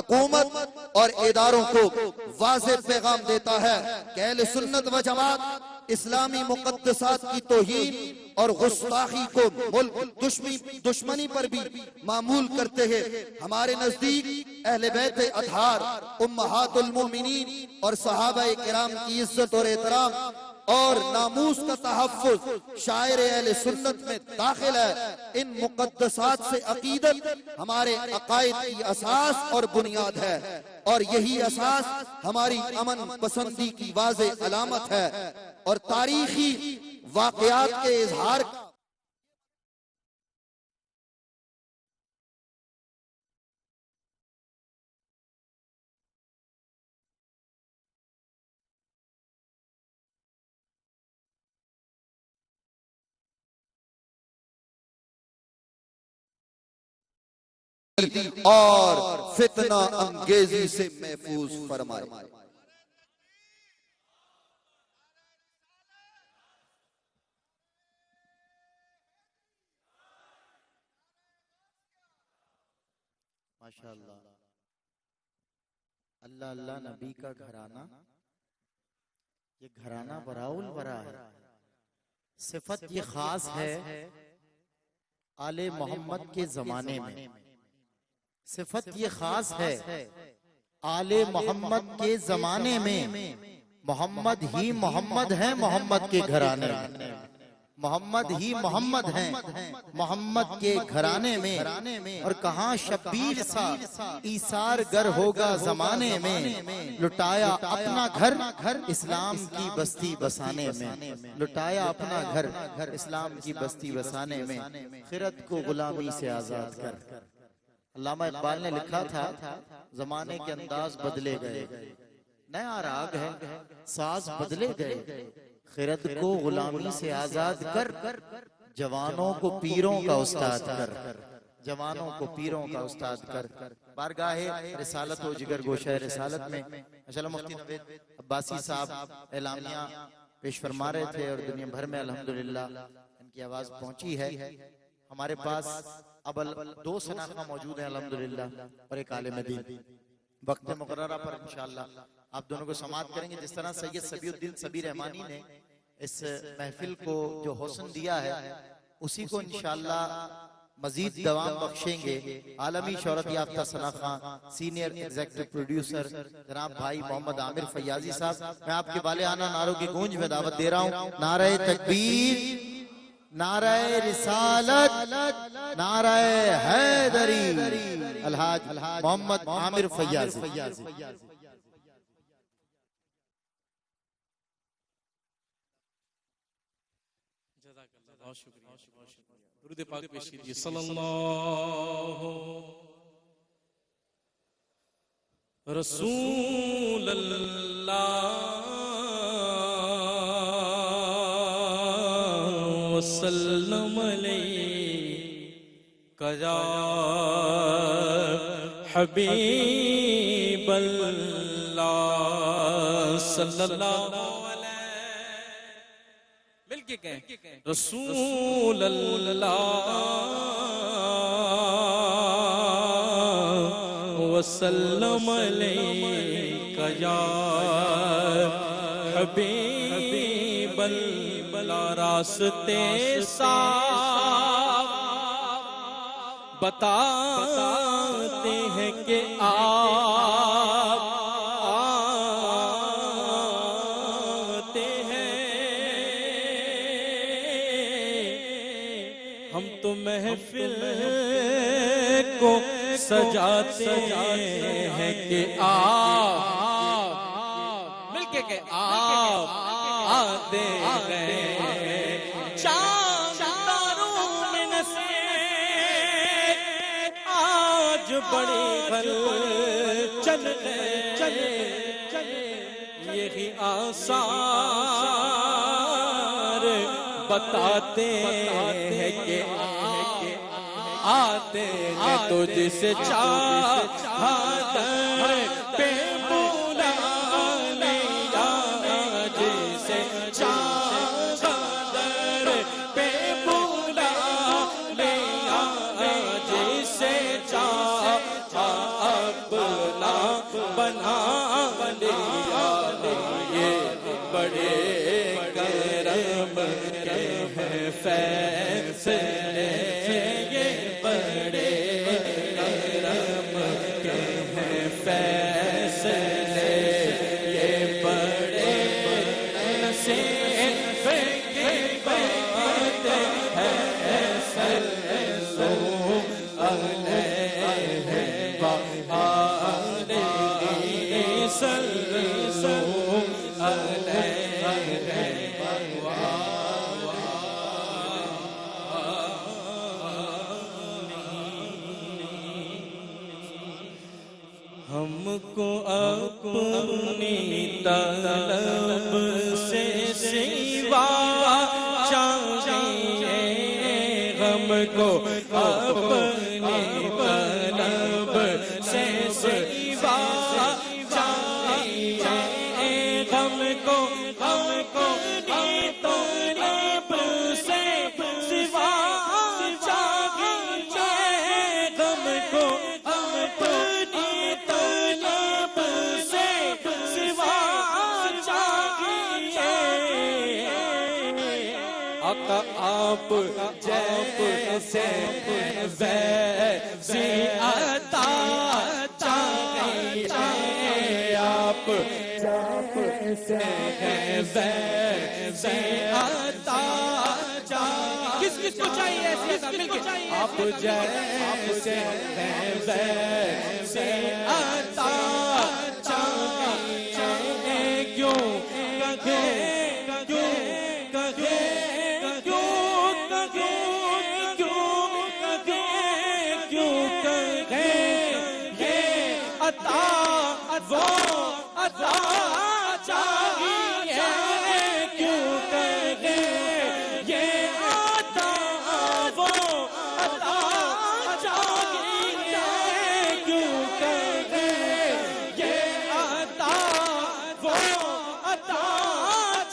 हुकूमत और इदारों को वाज़ेह पैगाम देता है कि अहले सुन्नत व जमात इस्लामी मुक़द्दसात की तौहीन और गुस्ताखी को मुल्क दुश्मनी पर भी मामूल करते हैं। हमारे नजदीक अहले बैत अतहार, उम्महातुल मोमिनीन और सहाबाए किराम की इज्जत और एहतराम और नामूस का तहफ़्फ़ुज़ शायर अहले सुन्नत में दाखिल है। इन मुक़द्दसात से अक़ीदत हमारे अक़ाइद की असास और बुनियाद है और यही असास हमारी अमन पसंदी की वाज़ेह अलामत है और तारीखी वाक़यात के इजहार और फितना अंगेजी से महफूज फरमाए। माशाअल्लाह, अल्लाह अल्लाह नबी का घराना, ये घराना बराउल बरा है। सिफत ये खास है आले मोहम्मद के जमाने में, सिफत ये खास है आले मोहम्मद के जमाने में। मोहम्मद ही मोहम्मद है मोहम्मद के घराने में, मोहम्मद ही मोहम्मद हैं मोहम्मद के घराने में। और कहाँ शब्बीर सा ईसार गर होगा जमाने में, लुटाया अपना घर इस्लाम की बस्ती बसाने में, लुटाया अपना घर इस्लाम की बस्ती बसाने में। खिरत को गुलामी से आजाद कर। अल्लामा इकबाल ने लिखा था, जमाने के अंदाज बदले गए, नया राग है, साज बदले गए, खिरत को गुलामी से आजाद कर, जवानों को पीरों का उस्ताद कर, जवानों को पीरों का उस्ताद कर। बारगाहे रिसालत व जिगर गोशा रिसालत में माशाअल्लाह मुफ्ती नवेद अब्बासी साहब एलामिया पेश फरमा रहे थे और दुनिया भर में अल्हम्दुलिल्लाह इनकी आवाज पहुंची है। हमारे पास अब 2 शनाख्ता मौजूद है अल्हम्दुलिल्लाह और एक आलिम दीन। वक्त मुकर्ररा पर इंशाअल्लाह आप दोनों को समाअत करेंगे। जिस तरह सैयद सबीउद्दीन सबी रहमानी ने इस महफिल को जो हुस्न दिया है, उसी को इंशाअल्लाह मजीद दवाम बख्शेंगे। आलमी शोहरत याफ्ता सनाखा सीनियर एग्जीक्यूटिव प्रोड्यूसर जनाब भाई मोहम्मद आमिर फैयाजी साहब, मैं आपके वाले आना नारों की गूंज में दावत दे रहा हूँ। नारे तकबीर, नारे रिसालत, नारे हैदरी। अलहाज मोहम्मद आमिर फैयाजी। बहुत शुक्रिया, बहुत शुक्रिया। दुरूद पाक पेश कीजिए सल्लल्लाहु रसूल अल्लाह वसल्लम अलैका या हबीब अल्लाह सल्लल्लाहु रसूल अल्लाह वसल्लम अलैका या हबीब अल्लाह। रास्ते साफ बताते हैं कि आप महफिल को सजाते हैं कि आप मिलके के आप आते गए। चांद तारों में नसे आज बड़ी भल चल यही आसार बताते हैं कि आते हैं तो जिसे चाहता पे बुला लिया, जिसे चाहता पे बुला लिया, जिसे चाहता अपना बना लिया, ये बड़े करम के हैं फैसले, ये बड़े करम के हैं फैसले, ये बड़े नसीब की बात है। सल्लल्लाहु अलैहि वआलिहि, सल्लल्लाहु अलैहि हमको अपनी तलब से सिवा चाहिए, हमको अपनी तलब से सिवा चाहिए, हमको अपनी तलब से सिवा चाहिए, हमको अपनी तलब से सिवा चाहिए। आका आप जैसे वैसी अता चाहिए, आप जैसे वैसी अता चाहिए। किस किस को चाहिए ऐसी अता? मिलके आप जैसे वैसी अता चाहिए, क्यों कहे क्यों कहे क्यों कहे क्यों कहे क्यों कहे ये अता वो अता चाहिए, क्यों कहे ये अता वो अता चाहिए, क्यों कहे ये अता वो अता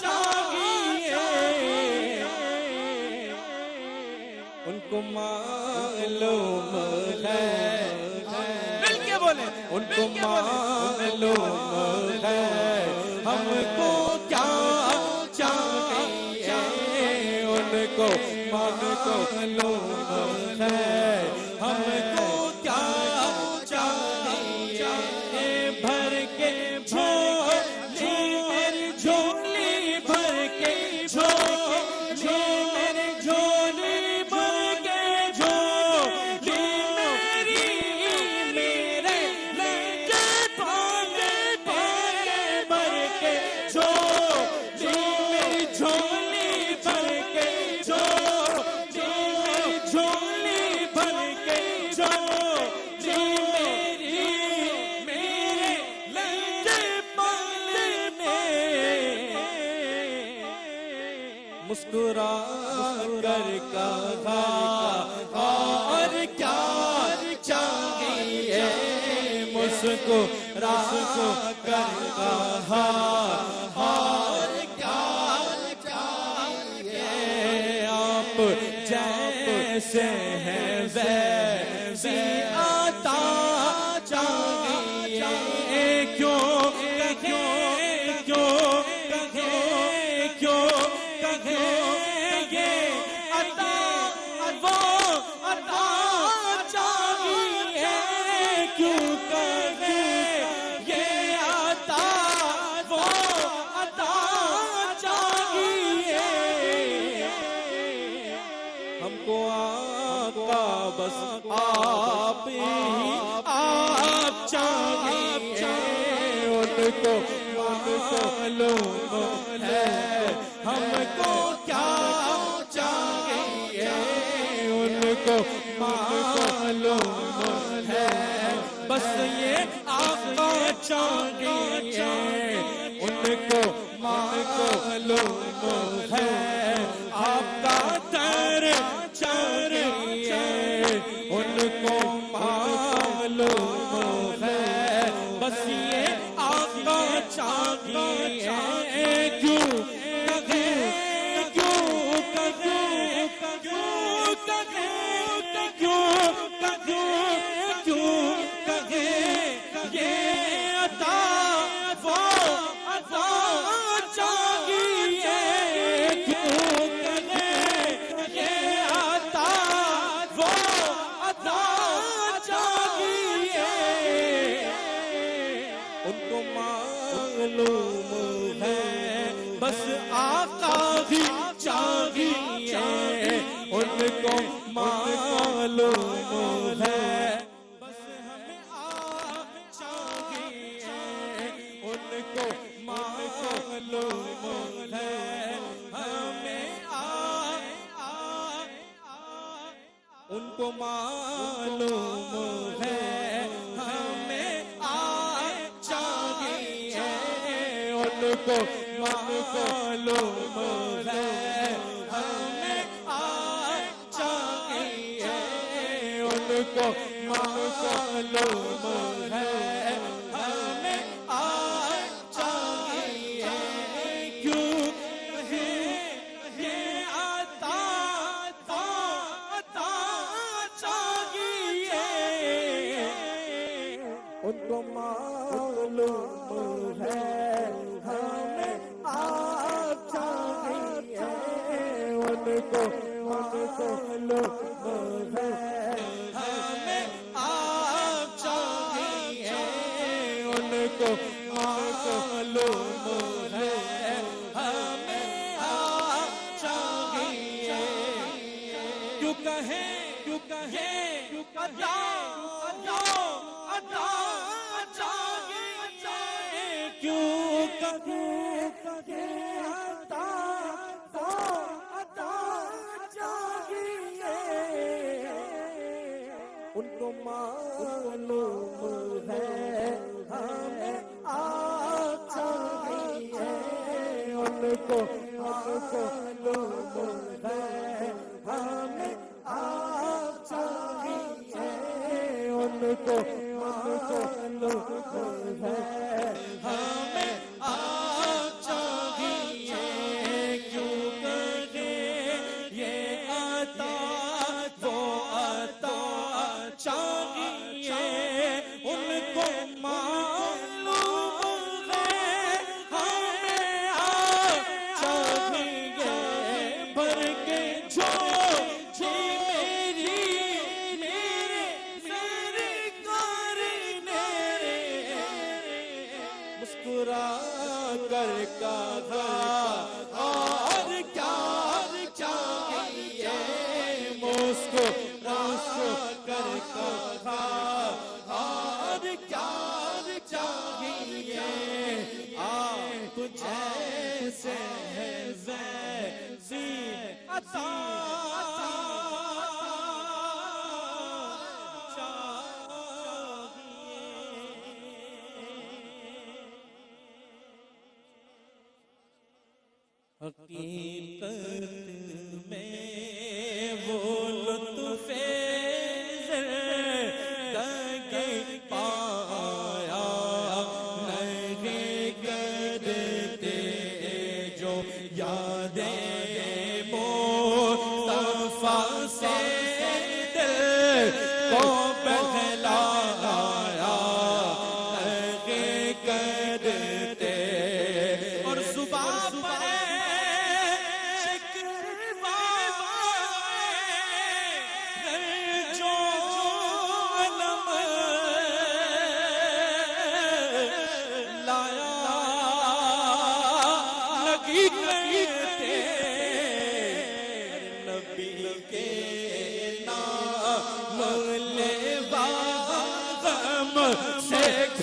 चाहिए। उनको मालूम है, मिलके बोले, उनको मालूम है हमको क्या चाहिए, उनको मालूम है हमको क्या चाहिए। भर के झोली मेरी झोली भर के झोली मेरी झोली भर के झोली मेरी मेरे लेके भागे भागे भर के झोली मेरी झोली भर के झोली मेरी झोली भर के झोली मेरी मेरे लेके पाले में मुस्कुरा कर कहा और क्या चाहिए, मुस्कुरा कर कहा और क्या चाहिए। आप जैसे हैं वैसी आता चाहिए, क्यों कहे क्यों कहे क्यों कहे ये अता वो अता चाहिए, क्यों कहे ये अता वो अता चाहिए। हमको आका बस आप ही आप चाहिए, उनको मालूम है हमको क्या चाहिए, उनको मालूम है बस ये आका चाहिए, उनको मालूम है आपका दर चाहिए, उनको मालूम है बस ये आका चाहिए, क्यों कहे क्यों कहे क्यों कहे क्यों कहे क्यों कहे ये उनको मालूम है बस आका ही चाहिए, उनको मालूम है बस हमें आप चाहिए, उनको मालूम है हमें उनको मालूम है हमें आप चाहिए, उनको मालूम है हमें आप चाहिए, उनको मालूम है हमें आप चाहिए, क्यों ये आता चाहिए, उनको मालूम है हमें आप चाहिए, उनको मालूम है हमें आप चाहिए, उनको मालूम है हमें आप चाहिए, क्यों कहे अदा चाहिए, क्यों कहे अदा चाहिए, उनको मालूम है हमें आप चाहिए, उनको मालूम है हमें आप चाहिए, उनको मालूम है हमें आप चाहिए, क्यों कहे ये आता वो आता चाहिए, उनको मालूम है हमें आप चाहिए, भर के झोली मेरी करने मुस्कुरा कर कहा और क्या चाहिए, मुस्कुरा कर कहा और क्या चाहिए, आप जैसे ज़ैज़ी अता हकीकत में वो लुत्फ़े ज़िंदगी पाया नहीं करते जो यादें मुस्तफ़ा से दिल को बहलाया नहीं करते, और सुबह पर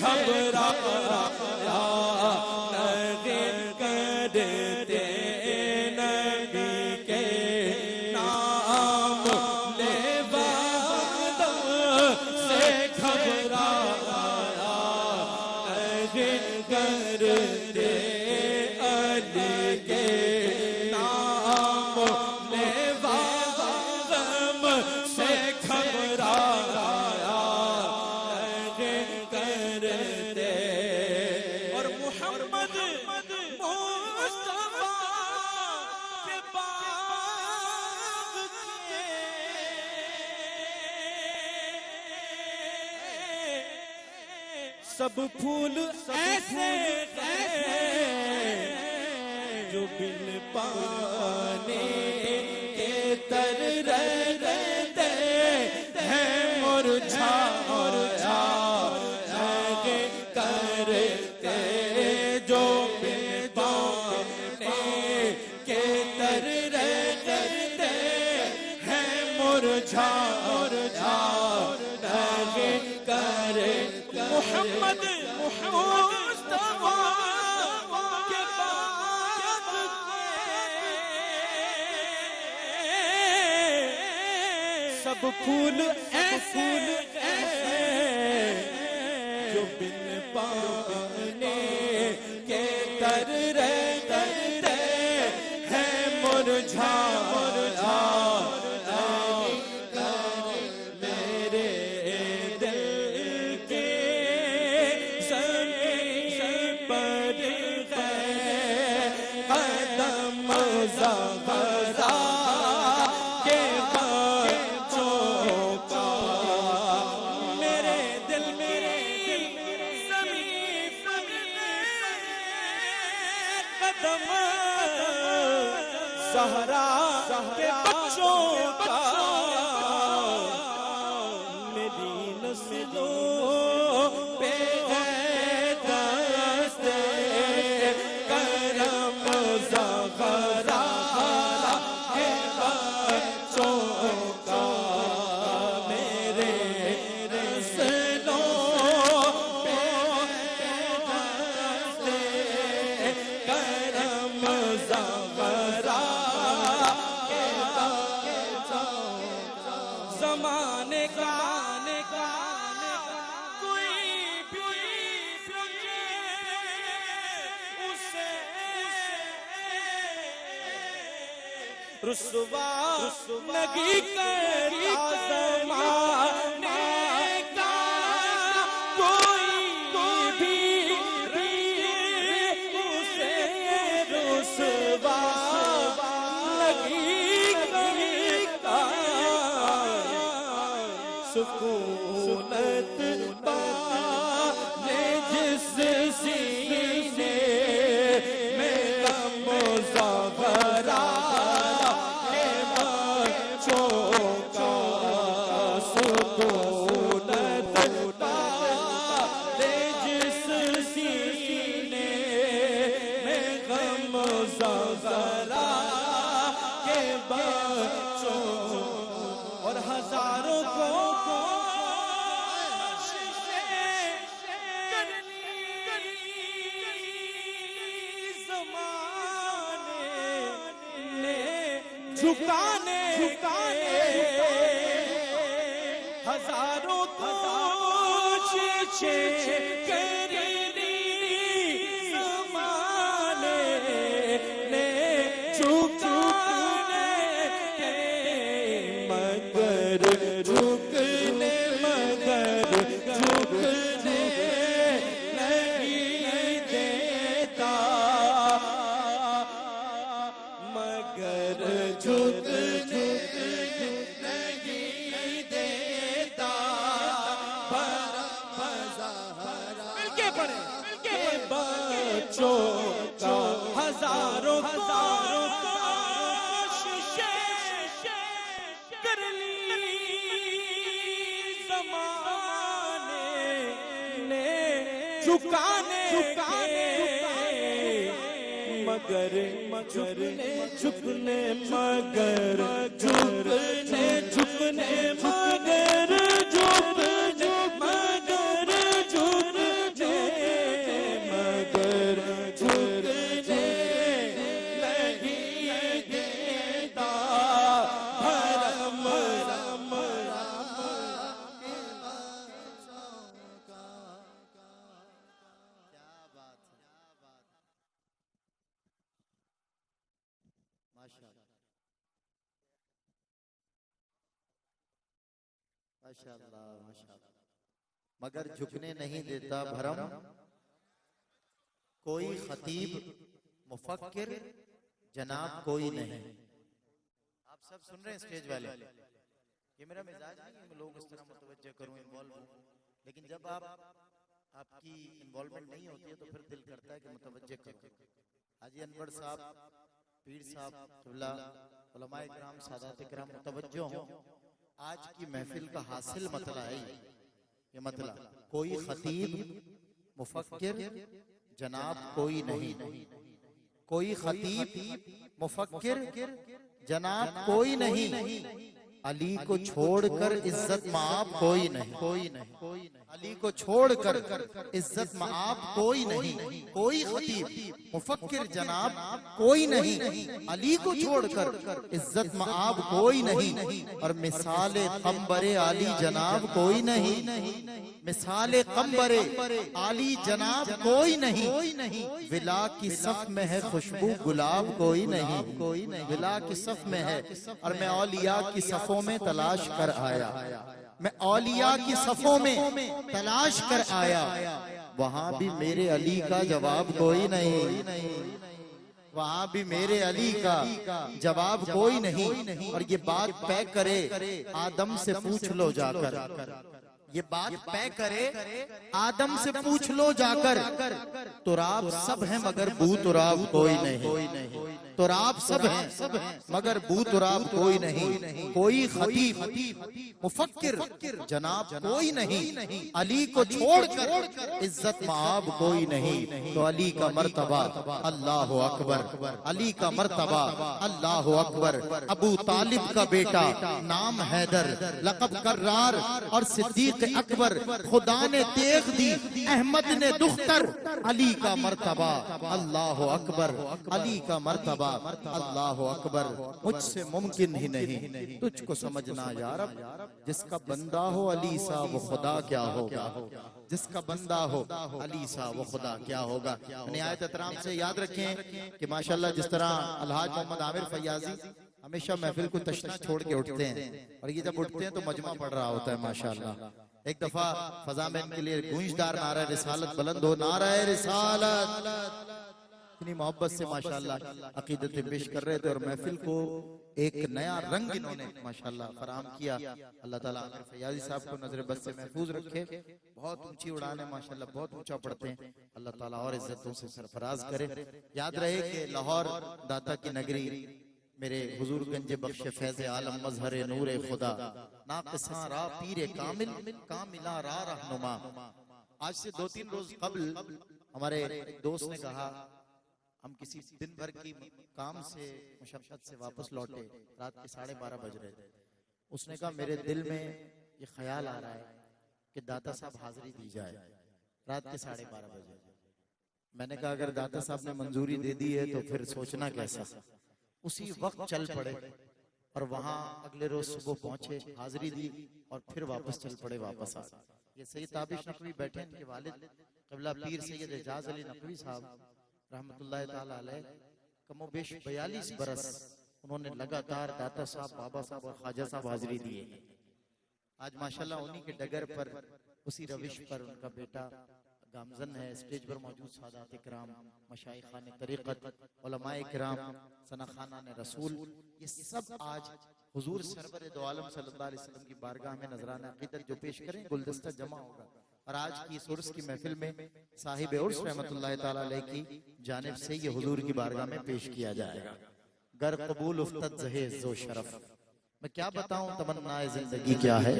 घबरा नहीं करते नबी के नाम लेवा से घबरा नहीं करते अली के नाम लेवा से घबरा करते, और मोहम्मद मुस्तफा के बाग के सब फूल ऐसे जो बिन पानी के तर रहते हैं मुरझा करते मोहम्मद मुस्तफा के बाग के सब फूल ऐसे जो बिन पाने के कर रहते हैं मुरझा मुरझा मेरे दिल के ज़मीन पर गए कदम ज़फ़रा के बच्चों का मेरे दिल ज़मीन पर कदम ज़हरा के बच्चों का मेरी नस्लों पे है दस्ते करम ज़हरा के बच्चों का मेरे नस्लों पे दस्ते करम ज़हरा ज़माने का कोई भी पूछे उसे रुसवा नहीं करता ज़माने का कोई भी उसे रुसवा नहीं करता सुकूनत पाले जिस सीने में गम ज़फ़रा के बच्चों का सुकूनत पाले जिस सीने में गम ज़फ़रा के बच्चों और हजारों को झुकाने हजारों कोशिशें करनी ज़माने ने झुकाने के मगर झुकने नहीं देता मगर झुकने नहीं देता मिलके पढ़े बच्चों का हजारों कोशिशें कर ली ज़माने ने झुकाने मगर झुकने मगर झुकने मगर झुकने मगर झुकने मगर झुकने नहीं देता भरम माशाअल्लाह माशाअल्लाह मगर झुकने नहीं देता भरम कोई खतीब मुफक्किर जनाब कोई नहीं। आप सब सुन रहे हैं स्टेज वाले, ये मेरा मिजाज नहीं है मैं लोग इस तरह मुतवज्जो करूं इन्वॉल्व हूं, लेकिन जब आपकी इन्वॉल्वमेंट नहीं होती है तो फिर दिल करता है कि मुतवज्जो करो। हाजी अनवर साहब, पीर साहब, उलमाए किराम, सादात किराम मुतवज्जो हों। आज की महफिल का हासिल मतला है ये मतला कोई खतीब मुफक्किर जनाब कोई नहीं, कोई खतीब मुफक्किर जनाब कोई नहीं। अली को छोड़कर इज्जत माप कोई नहीं, कोई नहीं, अली को छोड़कर इज्जत माप कोई नहीं, कोई खतीब मुफक्किर जनाब कोई नहीं, अली को छोड़कर इज्जत माप कोई नहीं, और मिसाले कम्बरे आली जनाब कोई नहीं, मिसाले कम्बरे आली जनाब कोई नहीं, विला की सफ में है खुशबू गुलाब कोई नहीं, कोई नहीं, विला की सफ में है, और मैं औलिया की सफों में तलाश कर आया, मैं औलिया की सफों में तलाश कर आया, वहां भी मेरे अली का जवाब कोई नहीं, वहां भी मेरे अली का जवाब कोई नहीं। और ये बात तय करे आदम से पूछ लो जाकर, ये बात तय करे आदम से पूछ लो जाकर, तुराब सब है मगर बू तुराब कोई नहीं, तुराब सब है मगर बू तुराब कोई नहीं, कोई खतीब मुफक्किर जनाब कोई नहीं, अली को छोड़कर इज्जत माब कोई नहीं। तो अली का मर्तबा अल्लाह अकबर, अली का मर्तबा अल्लाह अकबर। अबू तालिब का बेटा नाम हैदर, लक़ब कर्रार और सिद्दीक अकबर, खुदा ने तेग दी अहमद ने दुख्तर, अली का मर्तबा अल्लाह अकबर, अली का मर्तबा अल्लाह अकबर। मुझसे मुमकिन ही नहीं तुझको समझना यार, जिसका बंदा हो अली सा वो खुदा क्या होगा, जिसका बंदा हो अली सा वो खुदा क्या होगा। निहायत एहतराम से याद रखें कि माशाल्लाह जिस तरह अलहाज मोहम्मद आमिर फैयाजी हमेशा महफिल को तशनीश छोड़ के उठते हैं, और ये जब उठते हैं तो मजमा पड़ रहा होता है माशाल्लाह। एक दफा फजा में इनके लिए गूंजदार नारा रिसालत बुलंद हो, नारा रिसालत, इतनी मोहब्बत से माशाल्लाह अकीदतें पेश कर रहे थे, और महफिल को एक नया रंग इन्होंने माशाल्लाह फराहम किया। अल्लाह ताला आमिर फैयाजी साहब को नजर बस से महफूज रखे, बहुत ऊंची उड़ान है माशाल्लाह, बहुत ऊंचा पढ़ते हैं, अल्लाह ताला और इज्जतों से सरफराज करे। याद रहे कि लाहौर दाता की नगरी, मेरे हुजूर गंज बख्श फैज़ आलम मजहर नूरे खुदा, नाक़िसा रा पीरे कामिल कामिला रा रहनुमा। आज से 2-3 रोज कबल हमारे एक दोस्त ने कहा, हम किसी दिन भर की काम से मुशक्कत से वापस लौटे, रात के 12:30 बज रहे थे। उसने कहा मेरे दिल में ये ख्याल आ रहा है कि दाता साहब हाजिरी दी जाए रात के 12:30 बजे। मैंने कहा अगर दाता साहब ने मंजूरी दे दी है तो फिर सोचना कैसा। उसी वक्त चल पड़े और वहां अगले रोज सुबह पहुंचे, हाजिरी दी और फिर वापस चल पड़े, वापस आ। ये सैयद ताबिश नकवी बैठे, इनके वालिद क़िबला पीर सैयद एजाज अली नकवी साहब रहमतुल्लाह ताला अलैह कमोबेश 42 बरस उन्होंने लगातार दाता साहब, बाबा साहब और ख्वाजा साहब हाजिरी दिए। आज माशाल्लाह उन्हीं के डगर पर, उसी रविश पर उनका बेटा गामजन है। स्टेज पर मौजूद सादात इकराम, मशाइखान तरीक़त, उलमाए इकराम, सनाखानान रसूल, ये सब आज हुजूर सरवर दो आलम सल्लल्लाहु अलैहि वसल्लम की बारगाह में नजराना अक़ीदत जो पेश करें, गुलदस्ता जमा होगा। और आज की इस उर्स की महफिल में साहिब उर्स रहमतुल्लाह ताला अलैह की जानिब से ये हुजूर की बारगाह में पेश किया जाएगा। गर कबूल उफ्तत जहेज जो शरफ, मैं क्या बताऊं तमन्नाए जिंदगी क्या है,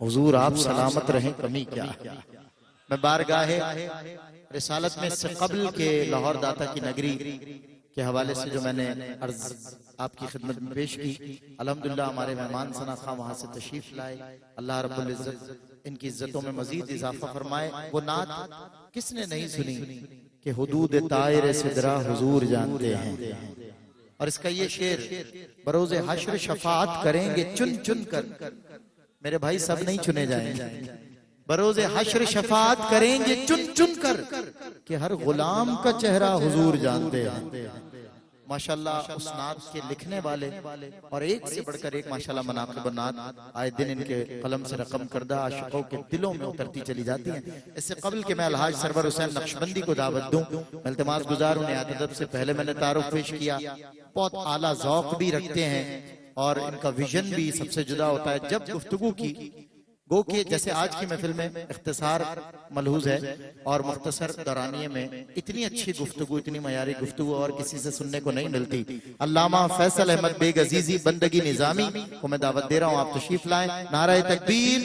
हुजूर आप सलामत रहें कमी क्या है। मैं बारगाहे रिसालत में इससे कबल के लाहौर दाता की नगरी के हवाले से जो मैंने अर्ज आपकी खिदमत में पेश की, अल्हम्दुलिल्लाह हमारे मेहमान सना खां वहां से तशरीफ लाए। अल्लाह रब्बुल इज्जत इनकी इज्जतों में मजीद इजाफा फरमाए। वो नात किसने नहीं सुनी कि हुदूद तायर सिदरा हुजूर जानते हैं, और इसका ये शेर बरोज़े हश्र शफाअत करेंगे चुन चुन कर। मेरे भाई सब नहीं चुने जाएंगे, बरोज़े हश्र शफाअत करेंगे चुन चुन कर, कि हर गुलाम का चेहरा हुजूर जानते हैं। माशाल्लाह उस नात के लिखने वाले और एक से बढ़कर एक माशाल्लाह मनाक़िब नात आए दिन इनके कलम से रकम करदा आशिकों के दिलों में उतरती चली जाती हैं। इससे कबल के मैं अलहाज सरवर हुसैन नक्शबंदी को दावत दूं, इल्तिमास गुजार उन्हें अदब से पहले मैंने तारुफ पेश किया। बहुत आला ज़ौक़ भी रखते हैं और इनका विजन भी सबसे जुदा होता है। जब गुफ्तगू की गो के जैसे आज की महफिल में इख्तिसार मलहूज है और मुख्तसर दौरानिये में इतनी अच्छी गुफ्तगू, इतनी मयारी गुफ्तगू और किसी से सुनने को नहीं मिलती। अल्लामा फैसल अहमद बेग अजीजी बंदगी निजामी को मैं दावत दे रहा हूँ, आप तशरीफ लाएं। नाराए तकबीर,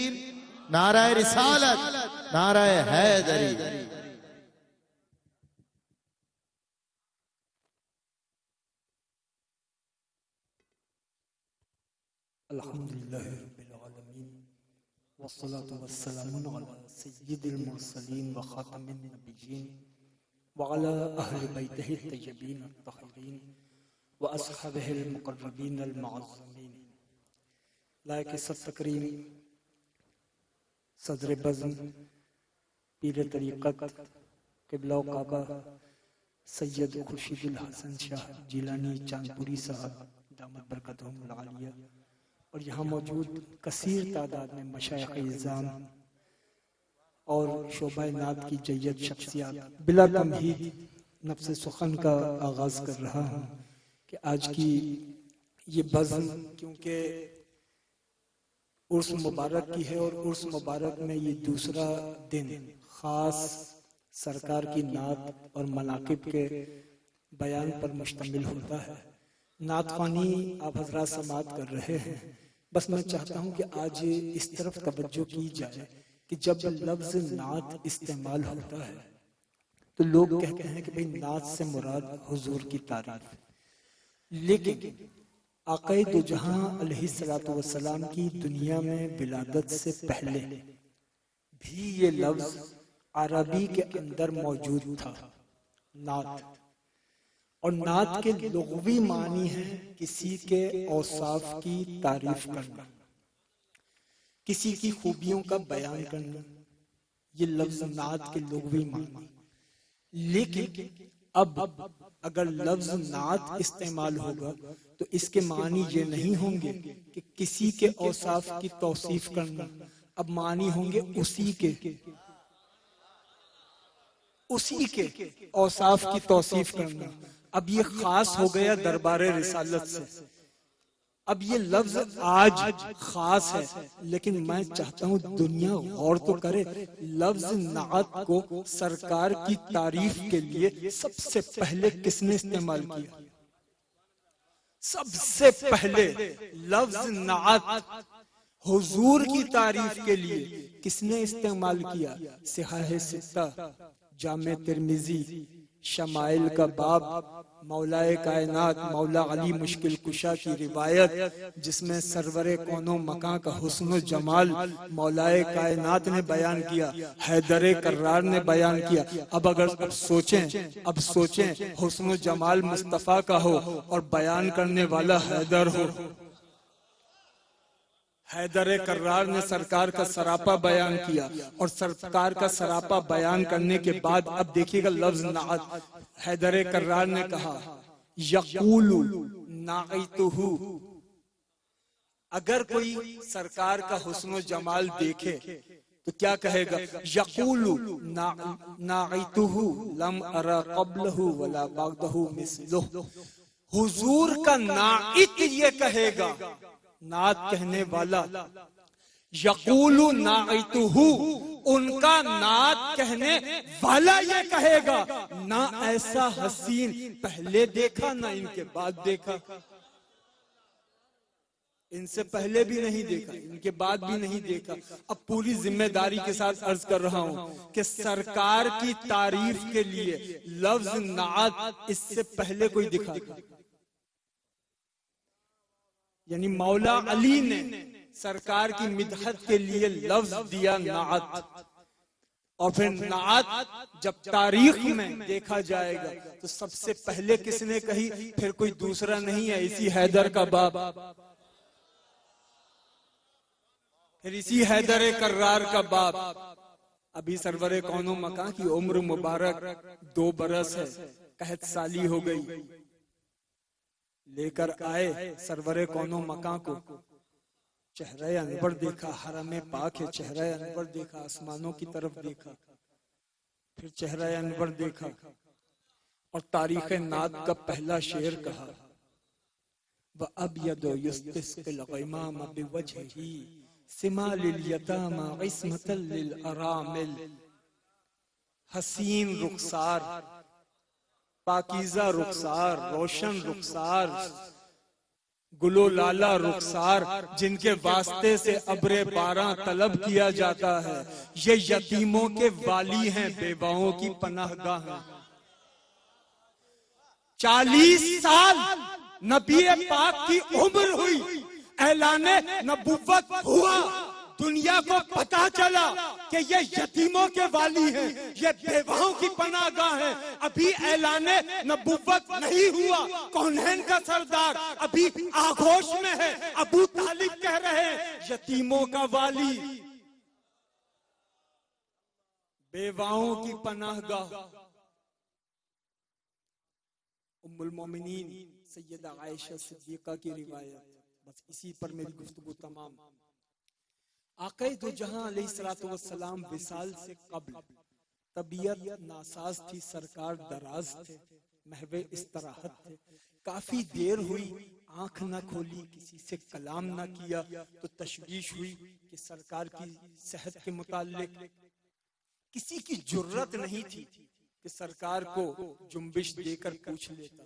नाराए रिसालत, नाराए हैदरी। अल्हम्दुलिल्लाहि रब्बिल आलमीन वस्सलातु वस्सलामु अला सय्यिदिल मुरसलीन व खातमिन नबिय्यीन व अला अहलि बैतिहि तय्यबीन अत्तहिरीन व अस्हाबिहिल मुक़र्रबीन अल मुअज़्ज़मीन। लायक सत करीम सदर बज़्म पीर तरीक़त क़िबला व काबा सैयद खुर्शीदुल हसन शाह जिलानी चांदपुरी साहब दामत बरकतहुमुल आलिया और यहाँ मौजूद कसीर तादाद में मशाइख़ इज़्ज़ाम और शोबा नात की जय्यद शख्सियात, बिला तमहीद नफ्स सुखन का आगाज़ कर रहा हूँ कि आज की ये बज़्म क्योंकि उर्स मुबारक की है और उर्स मुबारक में ये दूसरा दिन ख़ास सरकार की नात और मनाक़िब के बयान पर मुश्तमिल होता है। नात ख़वानी आप हज़रात समात कर रहे हैं, बस मैं चाहता हूँ कि आज इस तरफ तवज्जो की जाए कि जब लफ्ज़ नात इस्तेमाल होता है तो लोग कहते हैं कि भाई नात से मुराद हुजूर की तारीफ, लेकिन आक़ाए दो जहां अलैहिस्सलातु वस्सलाम की दुनिया में विलादत से पहले भी ये लफ्ज़ अरबी के अंदर मौजूद था नात, और नात के लुग़वी मानी है किसी के औसाफ की तारीफ करना, किसी की खूबियों का बयान करना, ये लफ्ज़ नात के लुग़वी मानी। लेकिन अब अगर लफ्ज़ नात इस्तेमाल होगा तो इसके मानी ये नहीं होंगे कि किसी के औसाफ की तौसीफ करना, अब मानी होंगे उसी के औसाफ की तौसीफ करना। अब ये खास हो गया दरबार रिसालत से, अब ये लफ्ज आज खास है, लेकिन मैं चाहता हूं दुनिया गौर तो करे, लफ्ज नात को सरकार की तारीफ के लिए सबसे पहले किसने इस्तेमाल किया? सबसे पहले लफ्ज नात हुजूर की तारीफ के लिए किसने इस्तेमाल किया? सिहाह सित्ता, जामे तिर्मिजी, शमाइल का बाब, मौलाए कायनात मौला अली मुश्किल कुशा की रिवायत जिसमें सरवरे कौनो मकां का हुस्न जमाल मौलाए कायनात ने बयान किया, हैदरे कर्रार ने बयान किया। अब सोचें हुस्न जमाल मुस्तफा का हो और बयान करने वाला हैदर हो। हैदर कर्रार ने सरकार का सरापा बयान किया और सरकार का सरापा बयान करने के बाद अब देखिएगा लफ्ज नात, हैदर कर्रार ने कहा यक़ूलु नाइतुहु, अगर कोई सरकार का हुस्न जमाल देखे तो क्या कहेगा? यक़ूलु नाइतुहु लम अरा क़ब्लहु वला बअदहु मिस्लुहु, हुजूर का नाइत ये कहेगा, नात कहने वाला, यक़ूलु नाइतुहु, उनका नात कहने वाला ये कहेगा, ना ऐसा हसीन पहले देखा ना इनके बाद देखा। इनसे पहले भी नहीं देखा, इनके बाद भी नहीं देखा। अब पूरी जिम्मेदारी के साथ अर्ज कर रहा हूं कि सरकार की तारीफ के लिए लफ्ज नात इससे पहले कोई दिखा था? यानी मौला अली ने सरकार की मिदहत के लिए लफ्ज दिया नात, और फिर नात जब तारीख में देखा जाएगा तो सबसे पहले किसने कही? फिर कोई दूसरा नहीं है, इसी हैदर का बाप, फिर इसी हैदर कर्रार का बाप। अभी सरवरे कौनो मकां की उम्र मुबारक 2 बरस है, कहत साली हो गई, लेकर आए सरवरे कौनो मकां को, चेहरा अनवर देखा, हरम पाक है, चेहरा अनवर देखा, आसमानों की तरफ देखा, फिर चेहरा अनवर देखा और तारीख नात का पहला शेर कहा, व अब यदो युस्तिस्किल ग़िमाम बिवजहिही सिमा लिल यतामा इस्मतल लिल अरामिल, हसीन रुखसार, पाकीज़ा रुखसार, रोशन रुखसार, गुलो लाला रुखसार, जिनके वास्ते से अब्रे बारां तलब किया जाता है, ये यतीमों के वाली हैं, बेवाओं की पनाहगाह हैं। 40 साल नबी पाक की उम्र हुई, ऐलाने नबुव्वत हुआ, दुनिया को पता चला कि ये यतीमों के वाली हैं, ये बेवाओं की पनाहगाह है। अभी ऐलाने नबुव्वत नहीं हुआ, कौनैन का सरदार अभी आगोश में है। अबू तालिब कह रहे हैं यतीमों का वाली, बेवाओं की पनाहगाह। उम्मुल मोमिनीन सैयदा आयशा सिद्दीका की रिवायत, बस इसी पर मेरी गुफ्तगू तमाम। आक़ाए दो जहां अलैहिस्सलातु वस्सलाम विसाल से कब्ल तबीयत नासाज थी, सरकार दराज थे, महवे इस्तराहत थे। काफी देर हुई, आंख न खोली, किसी से कलाम न किया, तो तशवीश हुई कि सरकार की सेहत के मुताल्लिक किसी की जुर्रत नहीं थी कि सरकार को जुम्बिश देकर पूछ लेता।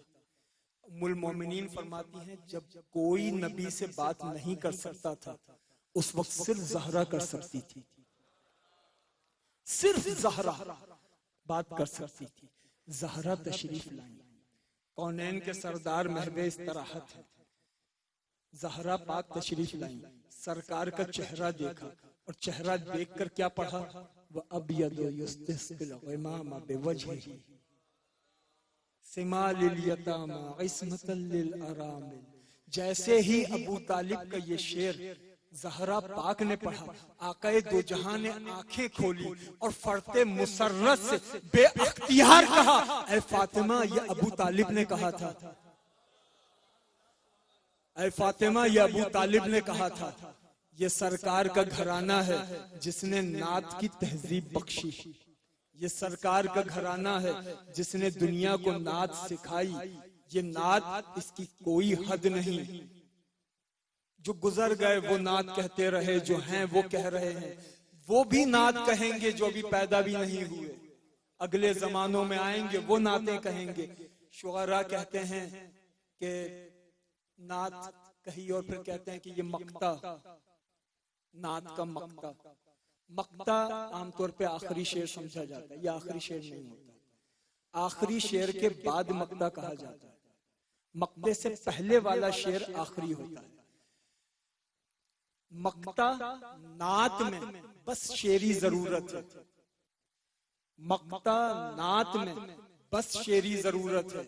उम्मुल मोमिनीन फरमाती हैं जब कोई नबी से बात नहीं कर सकता था, उस वक्त सिर्फ ज़हरा कर सकती थी, सिर्फ ज़हरा बात कर सकती थी। ज़हरा तशरीफ लाई, कौनैन के सरदार महवे इस्तराहत है, ज़हरा पाक तशरीफ लाई, सरकार का चेहरा देखा और चेहरा देखकर क्या पढ़ा, वह अबयदु युस्तिस्किल ग़िमामा बिवजहिही सिमालिल यतामा इस्मतल लिल अरामिल। जैसे ही अबू तालिब का ये शेर ज़हरा पाक ने पढ़ा, आक़ाए दो जहां ने आंखें खोली और फरते मुसर्रत से बेअख्तियार कहा, ऐ फातिमा, ये अबू तालिब ने कहा था, ऐ फातिमा, ये अबू तालिब ने कहा था। ये सरकार का घराना है जिसने नात की तहजीब बख्शी, ये सरकार का घराना है जिसने दुनिया को नात सिखाई। ये नात, इसकी कोई हद नहीं। जो गुजर गए वो नात कहते रहे, जो हैं वो कह रहे हैं, वो भी नात कहेंगे जो अभी पैदा भी नहीं हुए, अगले जमानों में आएंगे वो नातें कहेंगे। शुअरा कहते हैं कि नात कही और फिर कहते हैं कि ये मक्ता, नात का मक्ता। मक्ता आमतौर पे आखिरी शेर समझा जाता है, ये आखिरी शेर नहीं होता, आखिरी शेर के बाद मक्ता कहा जाता है। मक्ते से पहले वाला शेर आखिरी होता है। मक्ता नात में बस शेरी जरूरत है, मक्ता नात में बस शेरी जरूरत है,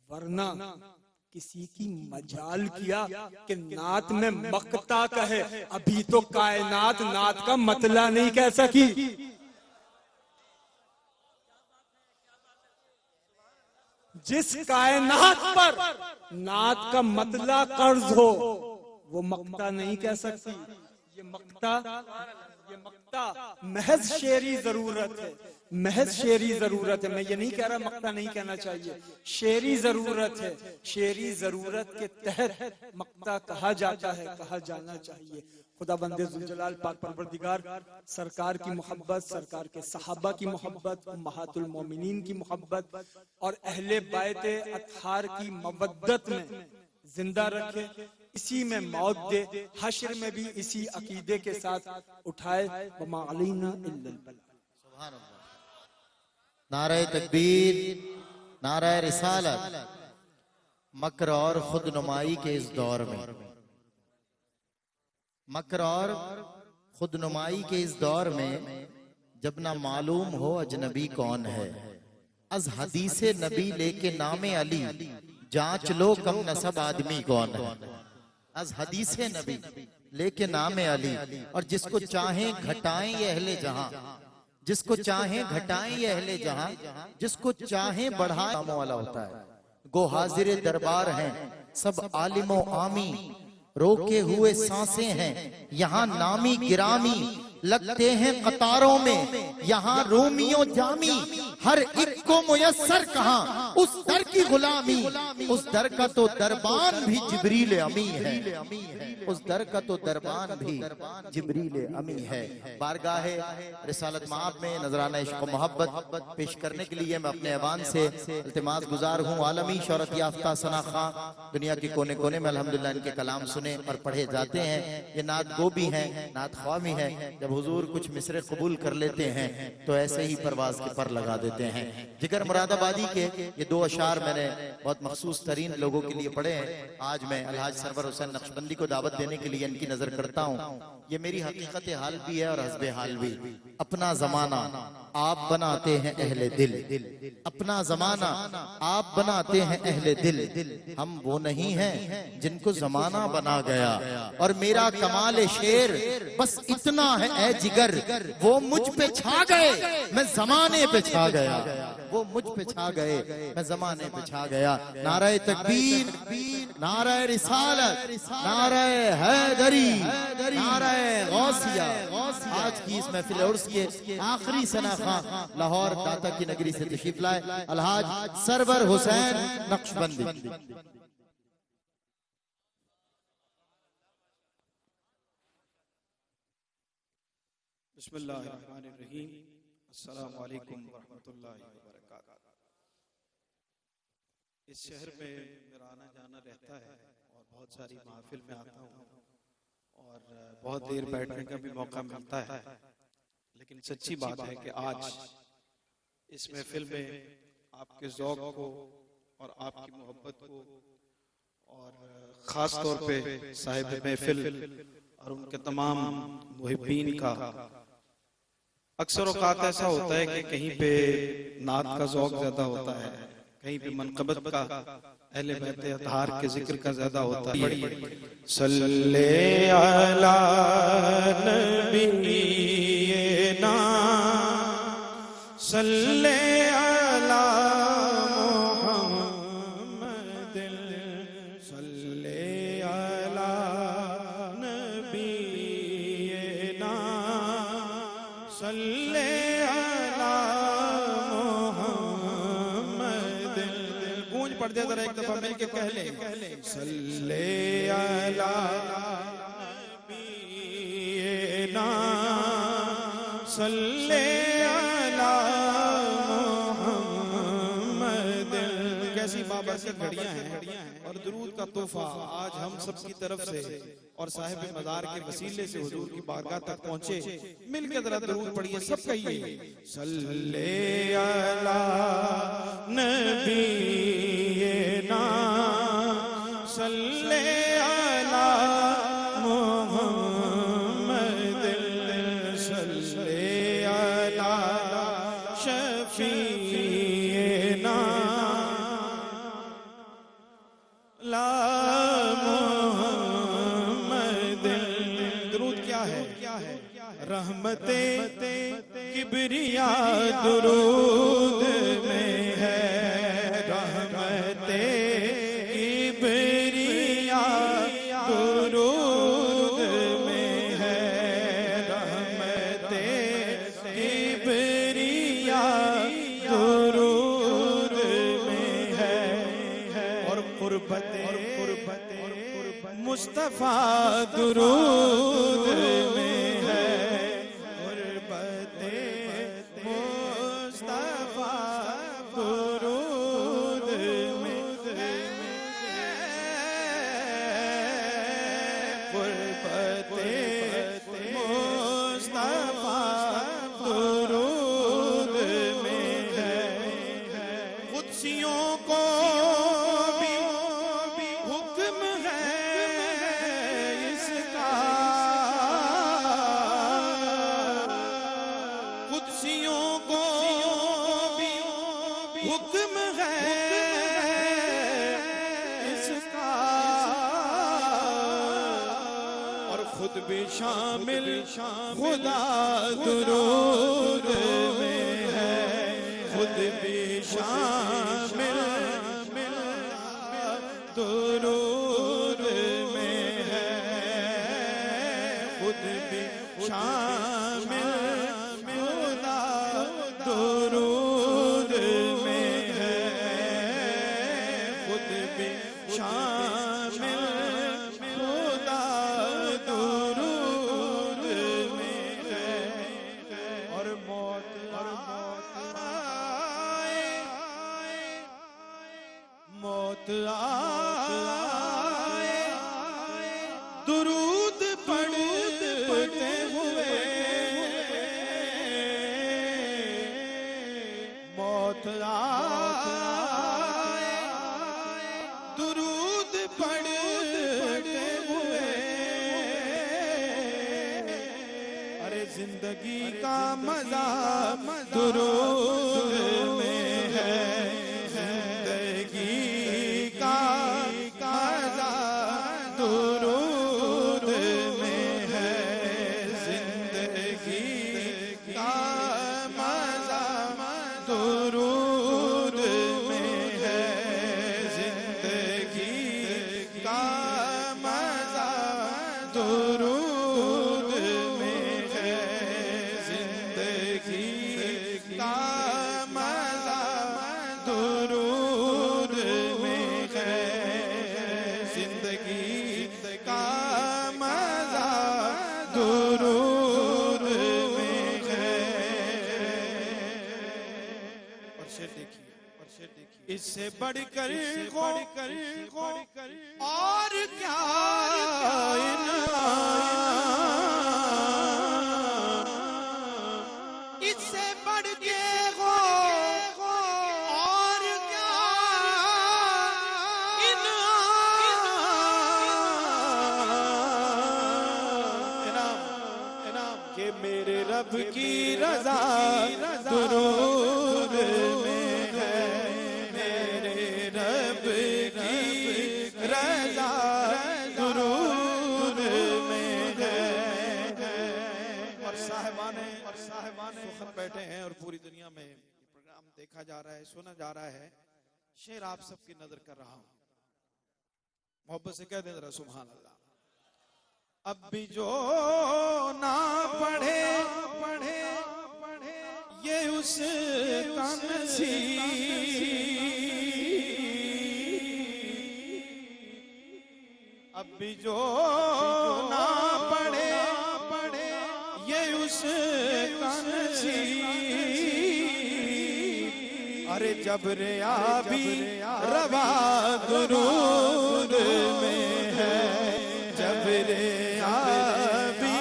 वरना किसी की मजाल किया कि नात में मक्ता कहे, अभी तो कायनात नात का मतला नहीं कह सकी। जिस कायनात पर नात का मतला कर्ज हो वो मक्ता नहीं कह सकती। ये मक्ता महज शेरी जरूरत है, महज शेरी जरूरत है। मैं ये नहीं कह रहा मक्ता नहीं कहना चाहिए, शेरी जरूरत है। शेरी जरूरत के तहत मक्ता कहा जाता है, कहा जाना चाहिए। खुदा बंदे जुलजलाल पाक परवरदिगार सरकार की मोहब्बत, सरकार के सहाबा की मोहब्बत, उम्महातुल मोमिनीन की मोहब्बत और अहले बायते अत्हार की मवद्दत में जिंदा रखे, इसी में मौत दे, हश्र में भी इसी अकीदे के साथ उठाए। वमा अलैना इल्लल बलाग। नारे तकबीर, नारे रिसालत। मक्र और खुद नुमाई के इस दौर में, मक्र और खुद नुमाई के इस दौर में जब ना मालूम हो अजनबी कौन है, अज हदीसे नबी लेके नामे अली जांच लो कम नसब आदमी कौन है। अज हदीसे नबी लेके नामे अली, और जिसको चाहे घटाएं ये अहले जहां, जिसको चाहे घटाएं ये अहले जहां, जिसको चाहे बढ़ाएं वाला होता है। गो हाजिर दरबार हैं सब आलिमो आमी, रोके हुए सांसें हैं यहाँ नामी गिरामी, लगते हैं कतारों में यहाँ रोमियो जामी, हर एक को मुयस्सर कहाँ उस दर की गुलामी, उस दर का तो दरबान भी जिब्रील अमी है, उस दर का तो दरबान भी जिब्रील अमी है। बारगाहे रिसालत माब में नजराना इश्क मोहब्बत पेश करने के लिए मैं अपने ऐवान से इल्तिमास गुजार हूँ। आलमी शोहरत याफ्ता सना खां दुनिया के कोने कोने में अल्हम्दुलिल्लाह इनके कलाम सुने और पढ़े जाते हैं। ये नात गो भी हैं, नात ख्वाह भी हैं। जब हुजूर कुछ मिसरे कबूल कर लेते हैं तो ऐसे ही परवाज के पर लगा देते हैं। जिगर मुरादाबादी के ये कि 2 अशार मैंने बहुत मखसूस तरीन लोगों के लिए पढ़े हैं। आज मैं अलहाज सरवर हुसैन नक्शबंदी को दावत देने के लिए इनकी नजर करता हूँ। ये मेरी हकीकत हाल भी है और हस्बे हाल भी। अपना जमाना आप बनाते हैं अहले दिल, अपना जमाना आप बनाते हैं अहले दिल। हम वो नहीं हैं जिनको जमाना बना गया। और मेरा कमाल शेर बस इतना है ए जिगर, वो मुझ पे छा गए मैं जमाने पे छा गया। वो मुझ पे छा गए मैं जमाने पे छा गया। नारे तकबीर, नारे रिसालत, नारे हैदरी, नारे गौसिया। आज की इस महफिल उर्स के आखिरी सनाखा लाहौर दाता की नगरी से तशरीफ लाए अलहाज सरवर हुसैन नक्शबंदी। बिस्मिल्लाहिर्रहमानिर्रहीम। अस्सलामु अलैकुम वरहमतुल्लाहि वबरकातुहू। इस शहर में मेरा आना जाना रहता है और बहुत सारी महफिल में आता हूँ और बहुत देर बैठने का भी मौका मिलता है। लेकिन सच्ची बात है कि आज इस महफिल में आपके ज़ौक़ को और आपकी मोहब्बत को और ख़ास तौर पे साहिब महफिल और उनके तमाम मुहिब्बीन का अक्सर औक़ात ऐसा होता है कि कहीं पे नात का ज़ौक़ ज़्यादा होता है, कहीं पे मनक़बत का, अहले बैत अतहार के जिक्र का ज़्यादा होता है। सल्ले अला नबीना सल्ले अला मुहम्मद सल्ले अला नबीना सल्ले अला मुहम्मद। गूंज पड़ जाए जरा एक दफा मिलके कह ले, सल्ले अला नबीना सल्ले अला मुहम्मद। कैसी बाबरकत घड़ियां हैं और दुरूद का तोहफा आज हम सब की तरफ से और साहिब मज़ार के वसीले से हुजूर की बारगाह तक पहुंचे। मिलकर जरा दुरूद पढ़िए, सब कहिए सल्ले अला नबीना सल्ले अला मुहम्मद सल्ले अला शफीना ला मुहम्मद। दुरूद क्या है? रहमते किबरिया दुरूद में है, रहमते किबरिया दुरूद में है, रहमते किबरिया दुरूद में है। और कुर्बते मुस्तफा दुरूद में है, कुर्बते मुस्तफा दुरूद में है, कुर्बते मुस्तफा दुरूद में है। कुद्सियों को भी हुक्म है इसका, कुद्सियों को भी हुक्म है इसका और खुद भी शामिल खुदा दुरूद में है, खुद भी शामिल दुरूद में है, खुद भी शामिल खुदा दुरूद में है, खुद भी शामिल खुदा दुरूद में है। और मौत आए, मौत आए दुरूद पढ़ते हुए, मौत आए जिंदगी का मजा दुरूद में है, जिंदगी का मजा दुरूद में है, जिंदगी का मजा दुरूद में है, जिंदगी का मजा दुरूद में है, जिंदगी का मजा दुरूद में है, जिंदगी का मजा दुरूद में है। और शेर देखिए, इससे बढ़कर और क्या इनाम, इससे बढ़ के हो और क्या इनाम के मेरे रब की रजा दुरूद में है, मेरे रब की रजा दुरूद में है। और साहिबाने सुखन बैठे हैं और पूरी दुनिया में प्रोग्राम देखा जा रहा है, सुना जा रहा है। शेर आप सबकी नजर कर रहा हूं, मोहब्बत से कह दे जरा सुभान अल्लाह। अब भी जो ना पढ़े ये उसका नसीब, अब भी जो ना पढ़े ये उसका नसीब। अरे जबरे आबी रवा दुरूद में है, जबरे आबी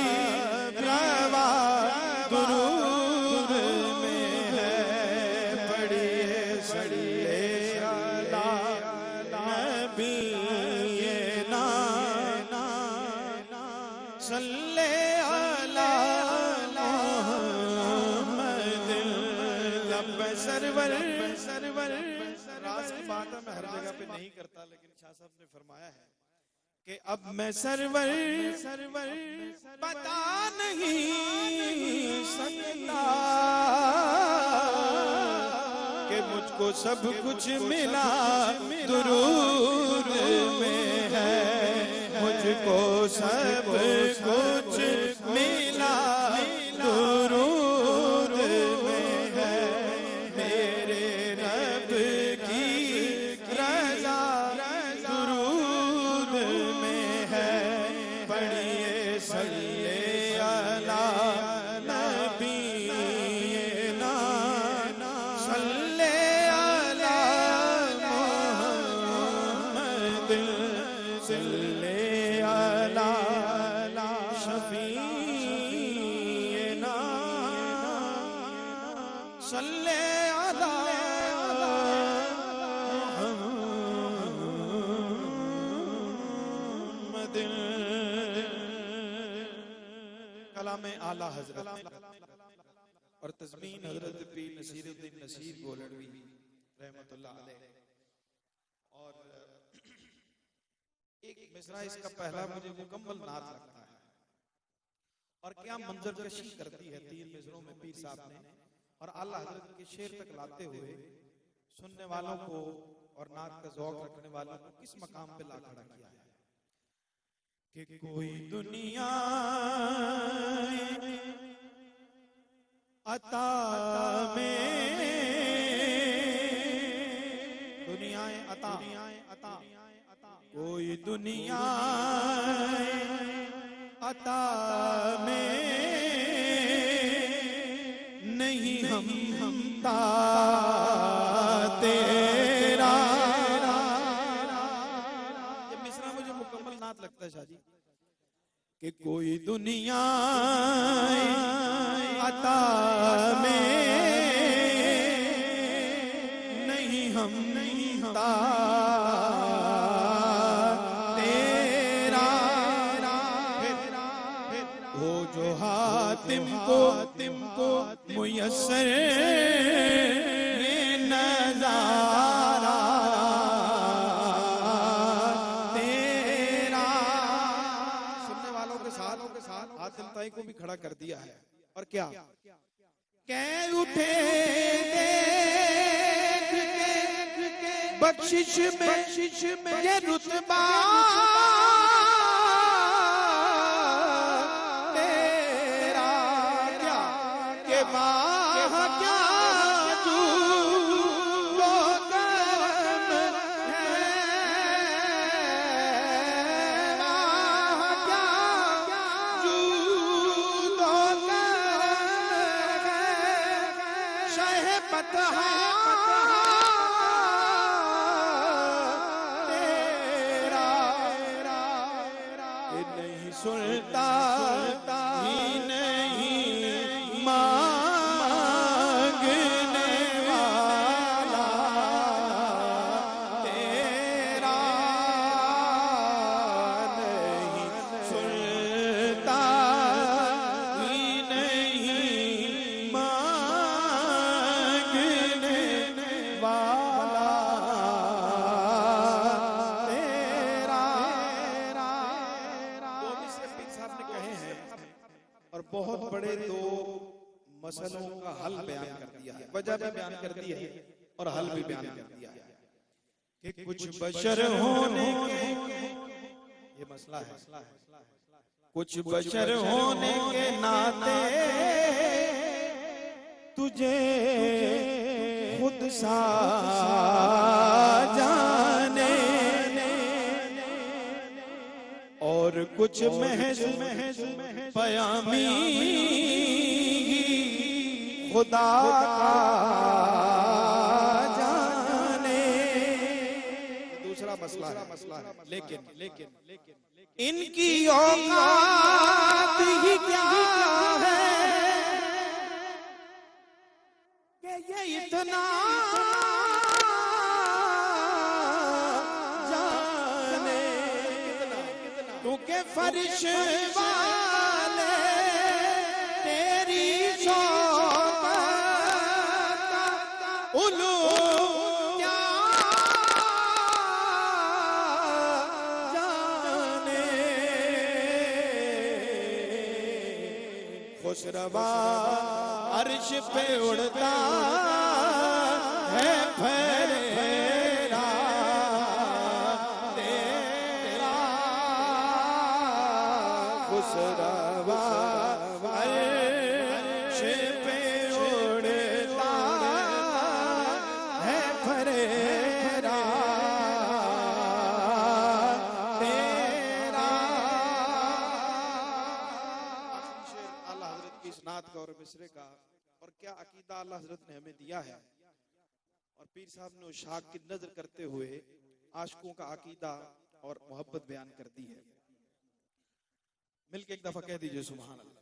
रवा दुरूद में है। पढ़िए सल्ले अला नबी ना सल्ले अला मुहम्मद लब सरवर। राज की बात है, मैं हर जगह पे नहीं करता, लेकिन शाह साहब ने फरमाया है कि अब मैं सरवर पता नहीं सकता कि मुझको सब कुछ मिला दुरूद में है, मुझको सब कुछ मिला दुरूद में है, मेरे रब की रजा दुरूद में है। पढ़िए सल्ले अला नबी ना सल्ले अला मुहम्मद सल्ले अला शफीना सल्ले अला मुहम्मद। कलाम आला हजरत और तज़मीन हजरत पीर नसीरुद्दीन नसीर गोलड़वी रहमतुल्लाह अलैह। और एक मिसरा इसका पहला मुझे मुकम्मल नात लगता है, और क्या मंजर कशी करती है 3 मिसरों में पीर साहब ने, और आला हजरत के शेर तक लाते हुए सुनने वालों को और नात का ज़ौक़ रखने वालों को किस मकाम पे ला खड़ा किया है कि कोई दुनिया अता में दुनियाए अता कोई दुनिया अता में नहीं हमता तेरा। ये मिसरा मुझे मुकम्मल नात लगता है शाह जी कि कोई दुनिया अता में नहीं हमता तेरा। वो जो हातिम को मुयस्सर ये नजारा तेरा। सुनने वालों के साथ हाथ दिलताई को भी खड़ा कर दिया है। और क्या कह उठे देख के बख्शिश में ये रुतबा तेरा। क्या के वाह क्या तू तो करम है, वाह क्या तू तो करम है, शह पतहा सुनता ही नहीं मांगने वाला तेरा, नहीं सुनता ही नहीं मांगने वाला और बहुत बड़े दो मसलों का हल बयान कर दिया है, वजह भी बयान कर दी है और हल भी बयान कर दिया है कि कुछ बशर होने के ये मसला है, कुछ बशर होने के नाते तुझे खुद सा जाने और कुछ महज पयामी खुदा का जाने। दूसरा मसला है, लेकिन इनकी औकात ही क्या है कि ये इतना जाने, क्योंकि फर्श वाले तेरी शौकत उलू क्या जाने। खुशरवा अर्श पे उड़ता है फरेरा तेरा, खुशरवा अर्श पे उड़ता है फरेरा तेरा। अल्लाह हजरत की इस नात का और मिसरे का और क्या अकीदा अल्लाह हजरत ने हमें दिया है। और पीर साहब ने उस शाख की नजर करते हुए आशिकों का अकीदा और मोहब्बत बयान कर दी है। मिलके एक दफा कह दीजिए सुभान अल्लाह।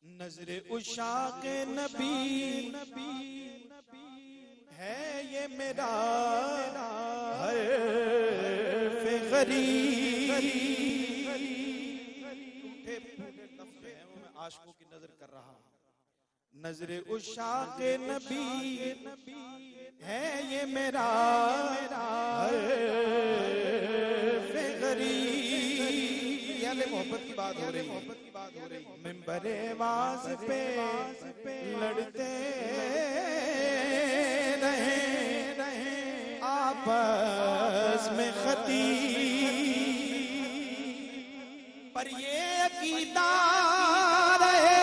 नजरे उशाक नबी है ये मेरा हर्फ गरीब। मैं आशिकों की नजर कर रहा हूं। नजरे उशाक नबी है ये मेरा हर्फ गरीब। याले मोहब्बत की बात हो रही है, मिंबरे वास पे लड़ते रहे आपस में खतीब, पर ये अकीदा रहे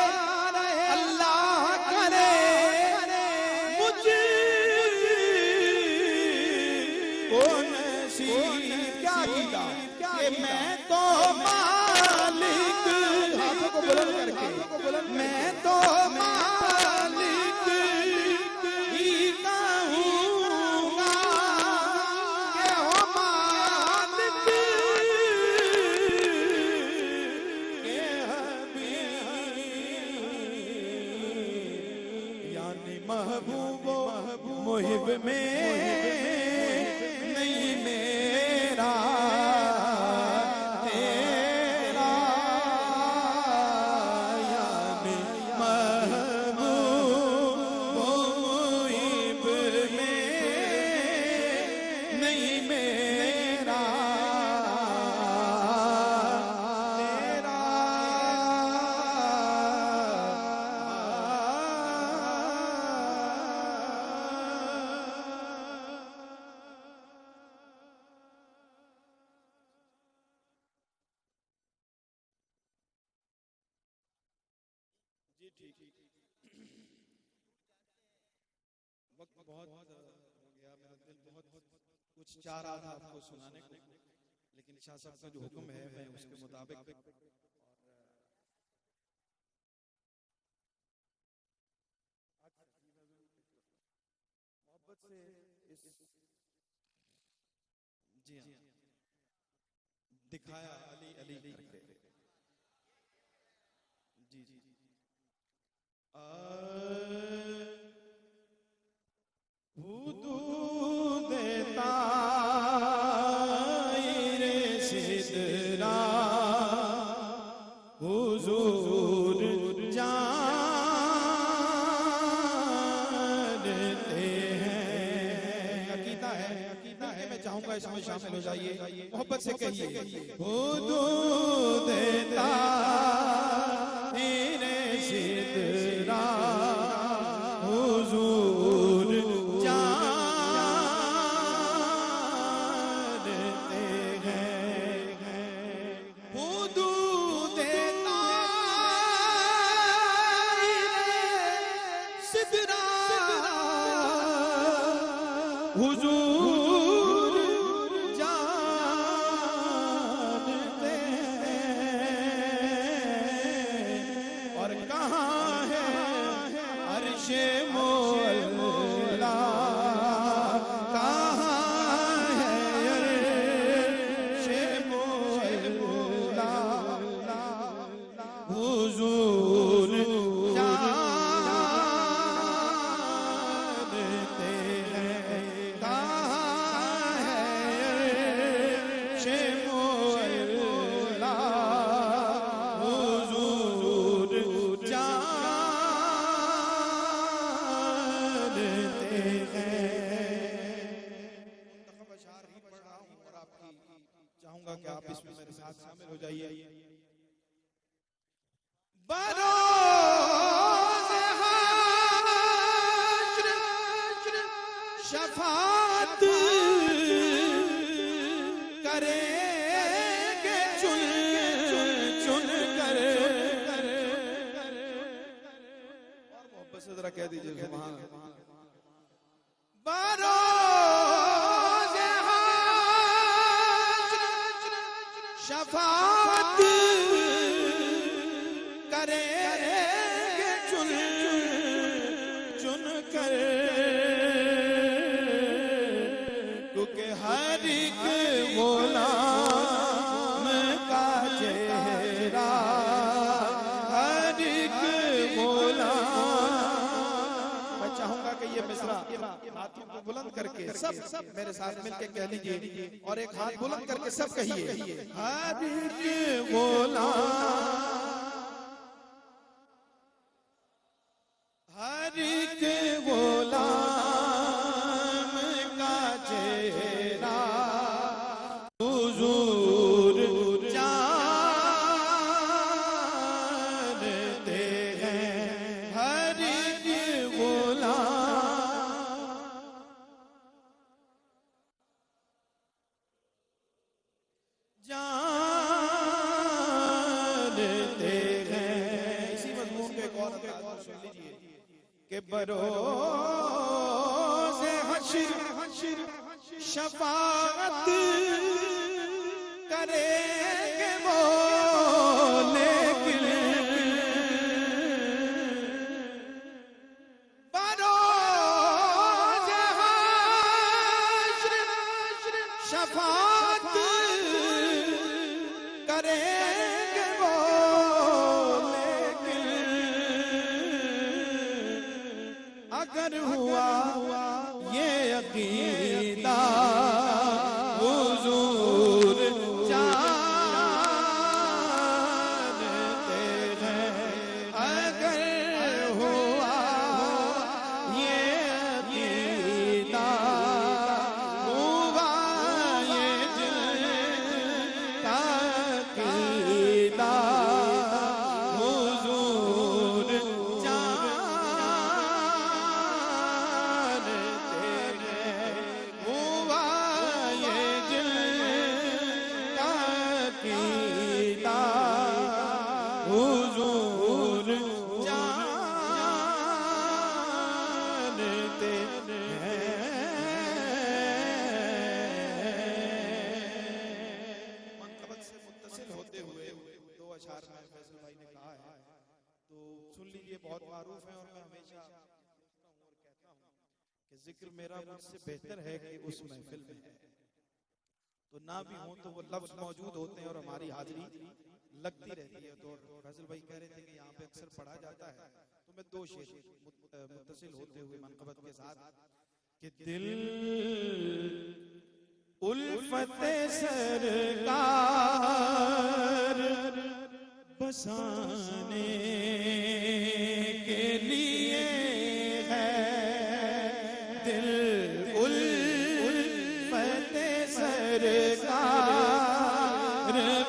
अल्लाह करे मुझे को नसीब। क्या अकीदा कि मैं तो मालिक, हाथों को बुलंद करके, मैं तो मालिक ही कहूँगा कि हो मालिक के हबीब, यानी महबूबो मुहिब में नहीं मेरा तेरा, यानी महबूब वक्त बहुत हो गया, मेरा दिल बहुत कुछ चाह रहा था आपको सुनाने को, लेकिन शाह साहब का जो हुक्म है मैं उसके मुताबिक मोहब्बत से इस जी हाँ दिखाया अली अली करके जी जी हुदूद तायरे सिदरा हुजूर जानते हैं। अकीदा है मैं चाहूंगा इसमें शामिल हो जाइए, मोहब्बत से कहिए हुदूद तायरे सिदरा हुजूर जानते हैं। हुदूद तायरे सिदरा हुजूर जानते हैं। और कहाँ है अर्शे मौला, कहाँ है अर्शे मौला, हुजूर जानते हैं। कहाँ है अर्शे मौला, हुजूर जानते हैं। अशार ही पढ़ रहा हूँ और आपकी चाहूंगा कि आप इसमें मेरे साथ शामिल हो जाइए। बरोज़ हाश्र शफाअत करेंगे चुन चुन कर। और मोहब्बत से जरा कह दीजिए सुभान अल्लाह। बरोज़ हाश्र शफाअत करेंगे चुन चुन कर, क्योंकि हर एक गुलाम का चेहरा, हर एक गुलाम। मैं चाहूंगा कि ये मिसरा हाथों को बुलंद करके सब मेरे साथ मिलके कह लीजिए, और एक हाथ बुलंद करके सब कहिए हर एक गुलाम, हर एक गुलाम का चेहरा हुजूर जानते हैं। हर एक गुलाम जानते हैं। इसी मजमून के एक और अंदाज सुन लीजिए कि बरोज़ हश्र शफाअत करेंगे वो, लेकिन बरोज़ हश्र शफाअत करेंगे वो, लेकिन अगर हुआ ये अकीदा हुजूर जानते हैं। अगर हुआ ये अकीदा, हुआ ये दिल बहुत मारूफ है और मैं हमेशा पूछता हूं और कहता हूं कि जिक्र मेरा मुझसे बेहतर है कि उस महफिल में है, तो ना भी हो तो वो लफ्ज मौजूद होते हैं और हमारी हाजिरी लगती रहती है। तो फैजल भाई कह रहे थे कि यहाँ पे अक्सर पढ़ा जाता है, तो मैं दो शेर मुत्तसिल होते हुए मनक़बत के साथ कि दिल उल्फत सरकार बसाने के लिए है, दिल उल्फत सरकार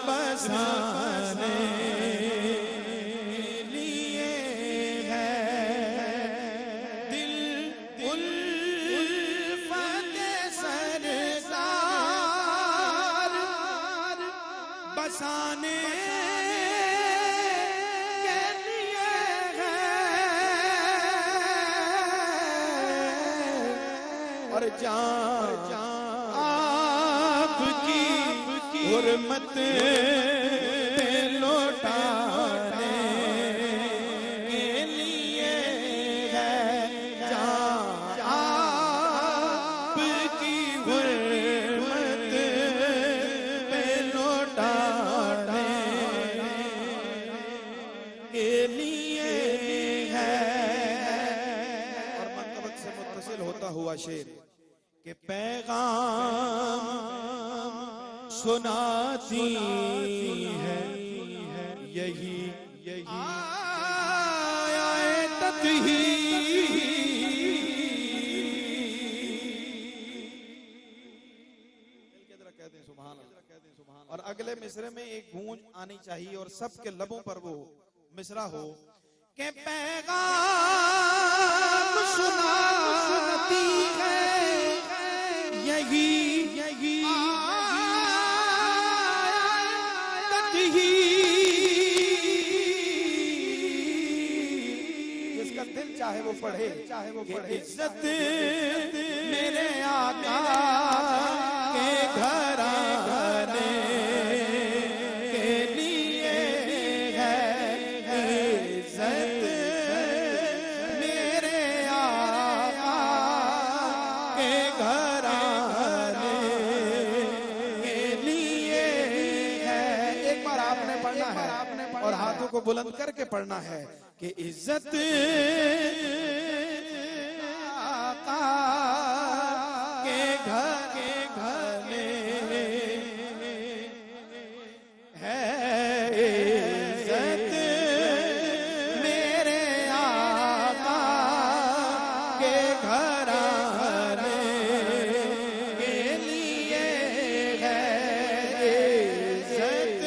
बसाने के लिए है, दिल उल्फत सरकार बसाने आपकी हुर्मत पे लौटाने के लिए है, आपकी हुर्मत पे लौटाने के लिए है। और मनक़बत से मुत्तसिल होता हुआ शेर कि पैगाम सुनाती है यही आयत ही, और अगले मिसरे में एक गूंज आनी चाहिए और सबके लबों पर वो मिसरा हो कि पैगाम सुनाती है यही आयत ही, जिसका दिल चाहे वो पढ़े, इज्जत मेरे आका के घराने के लिए है, इज्जत मेरे आका के घराने के लिए है। एक बार आपने पढ़ना है और हाथों को बुलंद करके पढ़ना है कि इज्जत आका के घराने है, इज्जत मेरे आका के घराने के लिए है, इज्जत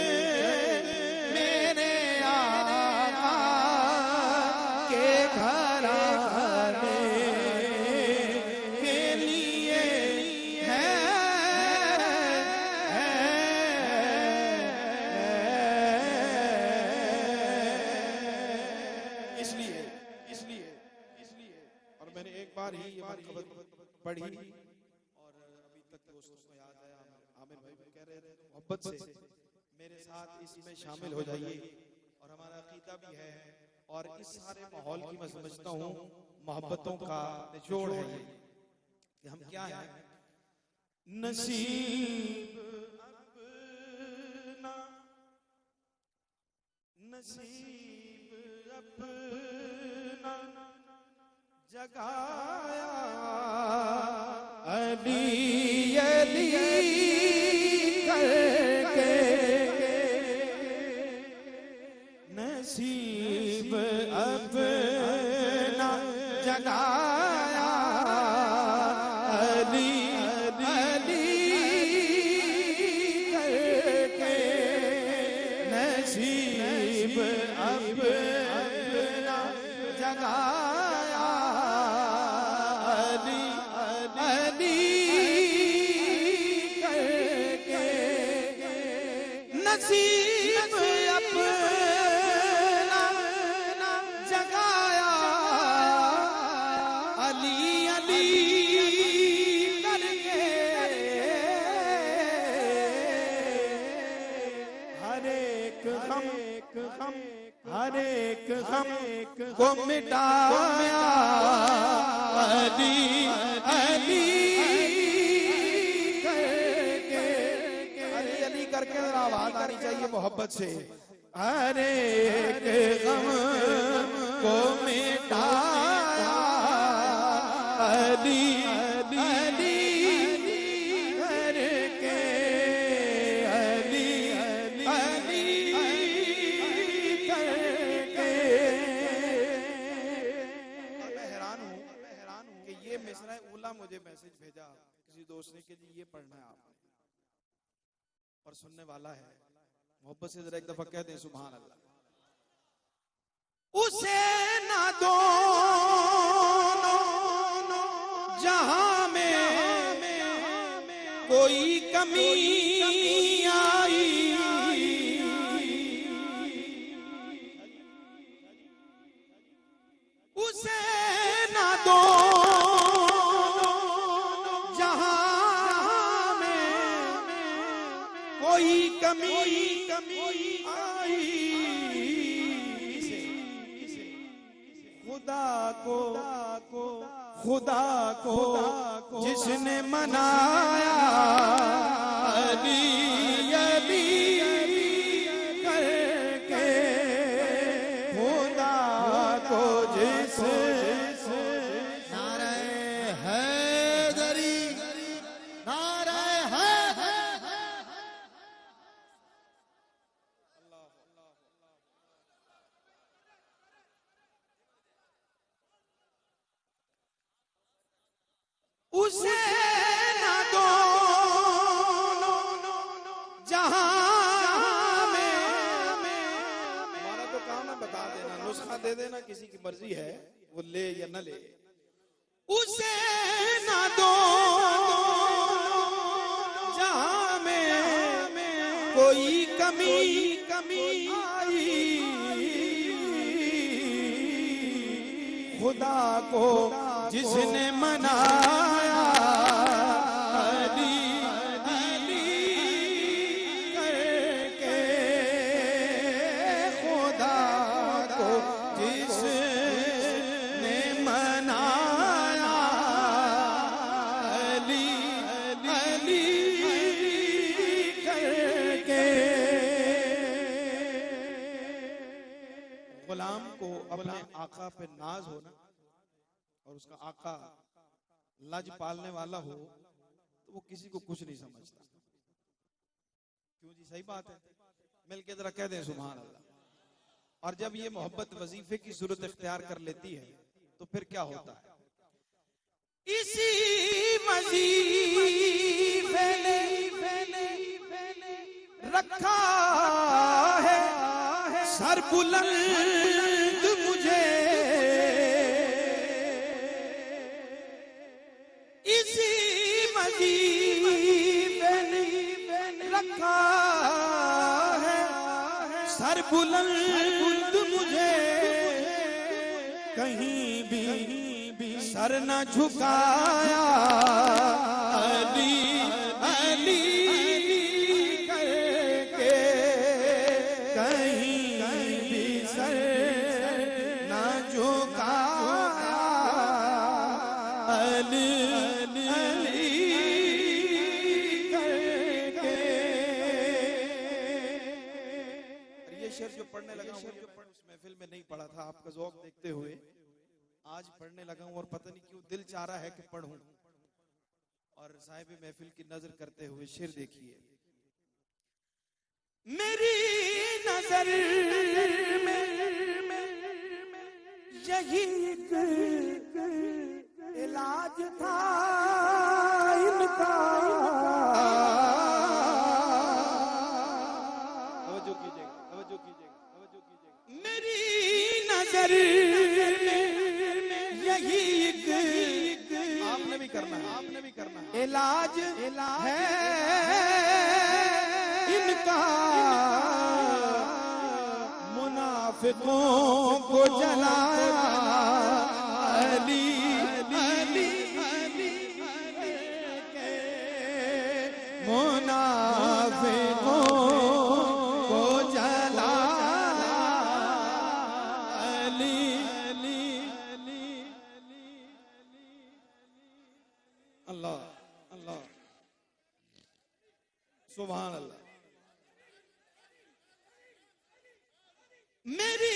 मेरे आका के घराने के लिए है। इसलिए और मैंने एक बार ही ये मनक़बत पढ़ी और अभी तक दोस्तों को याद है, आमिर भाई भी कह रहे थे मोहब्बत से मेरे साथ इसमें शामिल हो जाइए, और हमारा अकीदा भी है और इस सारे माहौल की मैं समझता हूँ मोहब्बतों का निचोड़ है ये कि हम क्या है, नसीब अपना, नसीब अपना जगाया अली अली करके, नसीब अपना जगाया अली अली करके, नसीब अपना जगाया अली अली करके, नसीब अपना जगाया अली अली करके, हर एक गम गम को मिटाया अली अली करके, अली अली करके जरा आवाज आनी चाहिए मोहब्बत से। हर एक गम को मिटाया अली अली करके, अली अली करके। मैं हैरान हूँ कि ये मिसरा उला मुझे मैसेज भेजा किसी दोस्त ने कि जी ये पढ़ना है आपने, और सुनने वाला है। मोहब्बत से जरा एक दफा कह दें सुभान अल्लाह। उसे ना दोनों जहां में कोई कमी आई, उसे ना दोनों जहां में कोई कमी आई। खुदा को जिसने मनाया अली अली करके, खुदा को जिस नारे हैदरी, नारे हैदरी। उसे ना दोनों जहां में, हमारा तो काम है बता देना, नुस्खा दे देना, किसी की मर्जी है वो ले या न ले। उसे ना दोनों जहां में कोई कमी आई, खुदा को जिसने मनाया अली अली करके, खुदा को जिसने मनाया अली अली करके। गुलाम को अपने आका पे नाज होना और उसका आका लज पालने वाला हो तो वो किसी को कुछ नहीं समझता। क्यों जी, सही बात है। मिलके जरा कह दें सुभान अल्लाह। और जब ये मोहब्बत वजीफे की सूरत इख्तियार कर लेती है तो फिर क्या होता है? इसी वजीफे ने रखा है सर बुलंद मुझे, इसी वजीफे ने रखा है सर बुलंद मुझे, कहीं भी सर न झुकाया अली अली करके, कहीं भी सर न झुकाया अली अली करके। ये शेर जो पढ़ने लगा हूं, उस महफिल में नहीं पढ़ा था, आपका ज़ौक़ देखते हुए आज पढ़ने लगा हूं और पता नहीं क्यों दिल चाह रहा है कि पढ़ूं। और साहिब महफिल की नजर करते हुए शेर देखिए। मेरी नजर में यही इलाज था इनका, तवज्जो कीजिएगा, तवज्जो कीजिएगा, तवज्जो कीजिएगा। मेरी नजर यही आपने भी करना है, आपने भी करना है। इलाज है इनका मुनाफिकों को जलाया अली अली के, मुनाफिकों को जलाया अल्लाह अल्लाह सुभान अल्लाह। मेरी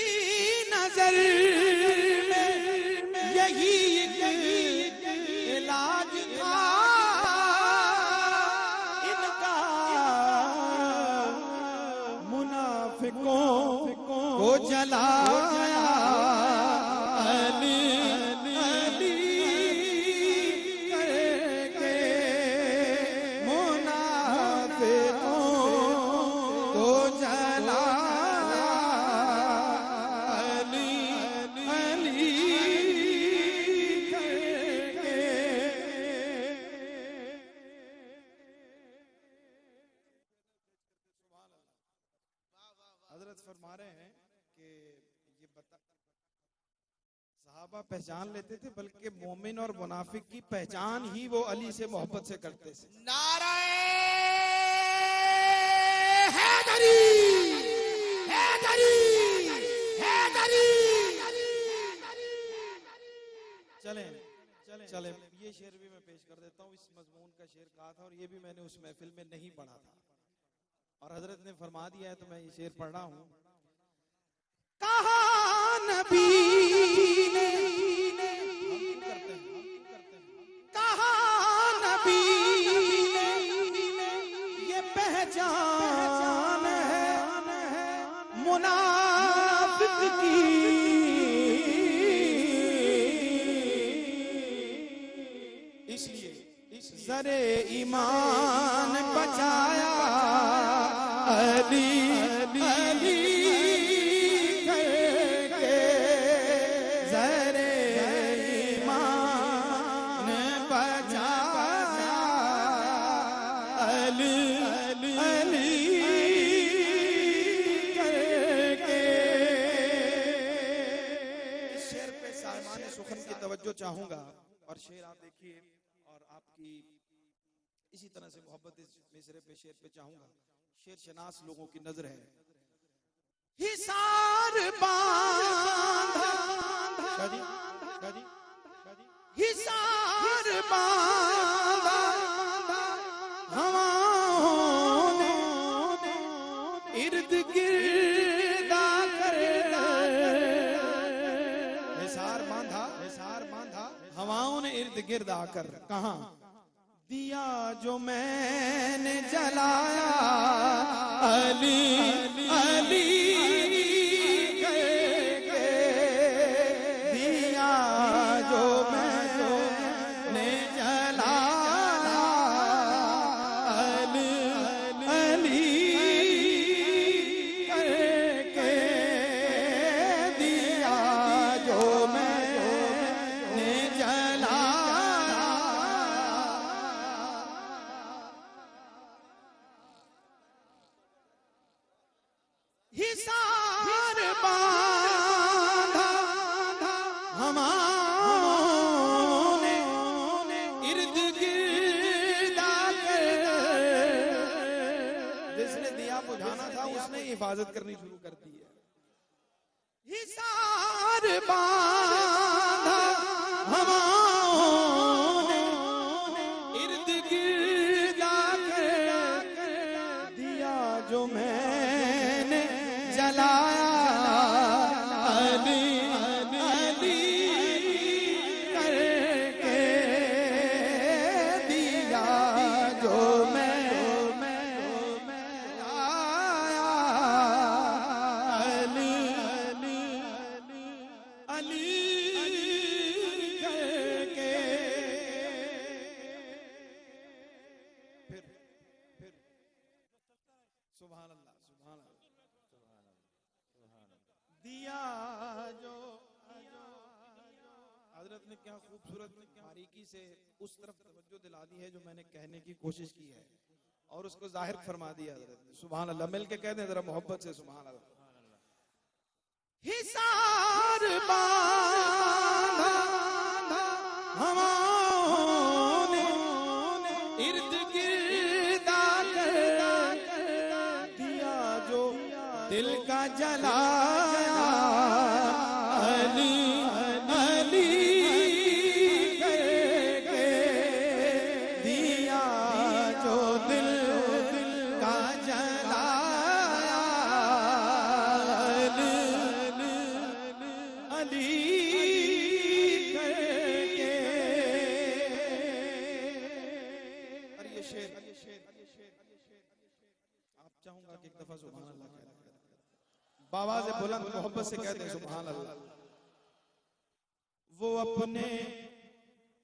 नजर में यही एक इलाज था इनका, मुनाफिकों को जलाया अली अली करके, मुनाफिकों को जलाया अली अली करके। हजरत फरमा रहे हैं कि ये बता सहाबा पहचान लेते थे, बल्कि मोमिन और मुनाफिक की पहचान ही वो अली से मोहब्बत से करते थे। नाराए हैदरी हैदरी हैदरी। चलें चलें चलें, ये शेर भी मैं पेश कर देता हूँ। इस मजमून का शेर कहा था और ये भी मैंने उस महफिल में नहीं पढ़ा था और हजरत ने फरमा दिया है तो मैं ये शेर पढ़ रहा हूँ। कहा नबी ने, कहा नबी ने ये पहचान है मुनाफिक की, इसलिए ज़रे ईमान बचाया अली अली करके, ज़रे ईमान बचाया अली अली करके। इस शेर पे साहिबान सुखन की तवज्जो चाहूंगा और शेर आप देखिए और आपकी इसी तरह से मोहब्बत इस मिसरे पे शेर पे चाहूंगा। शेर शनास लोगों की नजर है। हिसार बांधा शादी शादी शादी हिसार बांधा हवाओं ने इर्द गिर्दा कर, हिसार बांधा हवाओं ने इर्द गिर्द आकर। कहां दिया जो मैंने जलाया अली अली करके, दिया जो मैंने जलाया अली अली करके, दिया जो मैंने जलाया हिसार बांधा हमाओं ने इर्द गिर्दा कर, जिसने दिया बुझाना था उसने हिफाजत करनी शुरू कर दी है। हिसार बांधा हमाओं ने इर्द गिर्दा कर, दिया जो मैंने जलाया अली अली करके, दिया जो मैंने जलाया अली अली करके। फिर सुभान अल्लाह सुभान अल्लाह। दिया जो हजरत ने क्या खूबसूरत बारीकी से उस तरफ तवज्जो दिला दी है जो मैंने कहने की कोशिश की है और उसको जाहिर फरमा दिया हजरत ने। सुभान अल्लाह। मिल के कह दें जरा मोहब्बत से सुभान अल्लाह। हिसार बांधा हवाओं ने इर्द गिर्दा कर, दिया जो दिल का जलाया अली अली करके, आप चाहूंगा कि एक दफा सुभान अल्लाह कह दें, बाबा से बुलंद मोहब्बत से कहते हैं सुभान अल्लाह। वो अपने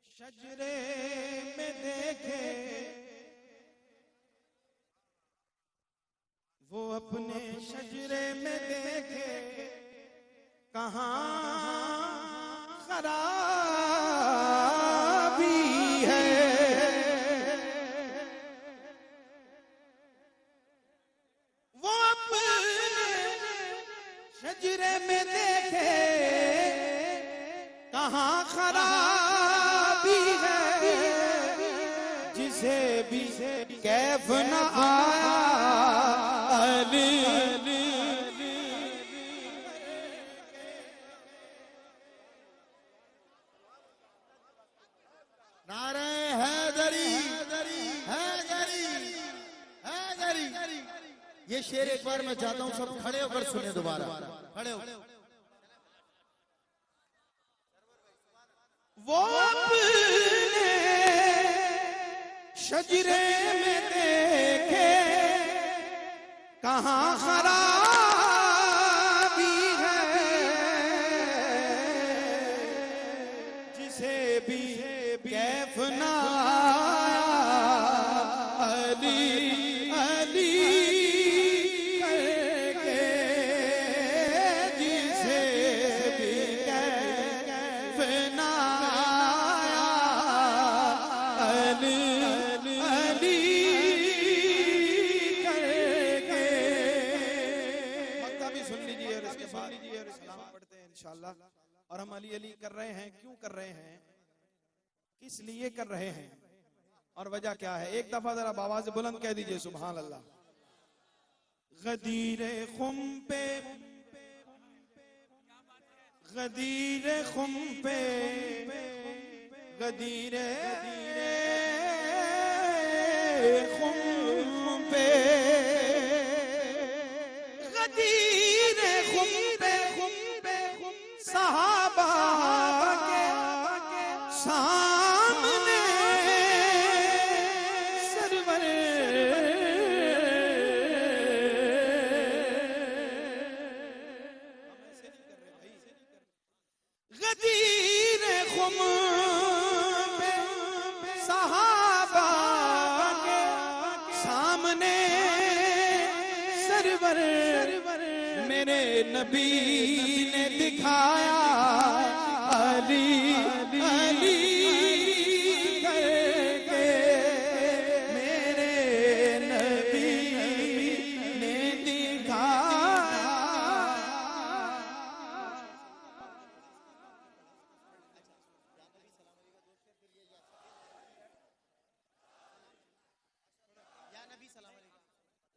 शजरे में देखे, वो अपने शजरे में देखे, कहाँ खराबी है। वो अपने शजरे में देखे, कहाँ खराबी है। जिसे भी कैफ न आया अली, नारे हैदरी हैदरी हैदरी। ये शेर एक बार मैं चाहता हूं सब खड़े होकर सुने दोबारा, खड़े हो। वो अपने शजरे में देखे, कहाँ खराबी है। जिसे भी कैफ ना अली अली करके, जिसे भी कैफ ना अली अली करके। मक्ता भी सुन लीजिए और इसके बाद सलाम पढ़ते हैं इंशाअल्लाह। और हम अली अली कर रहे हैं, क्यों कर रहे हैं, किस लिए कर रहे हैं और वजह क्या है। एक दफा जरा बाबा से बुलंद कह दीजिए सुभान अल्लाह। गदीरे खुम पे, गदीरे खुम पे, गदीरे खुम पे, गदीरे खुम पे, सहाबा के सामने सरवर गदीर खुम पे, सहाबा के सामने सरवर मेरे नबी ने दिखाया अली अली करके। मेरे नबी ने दिखाया।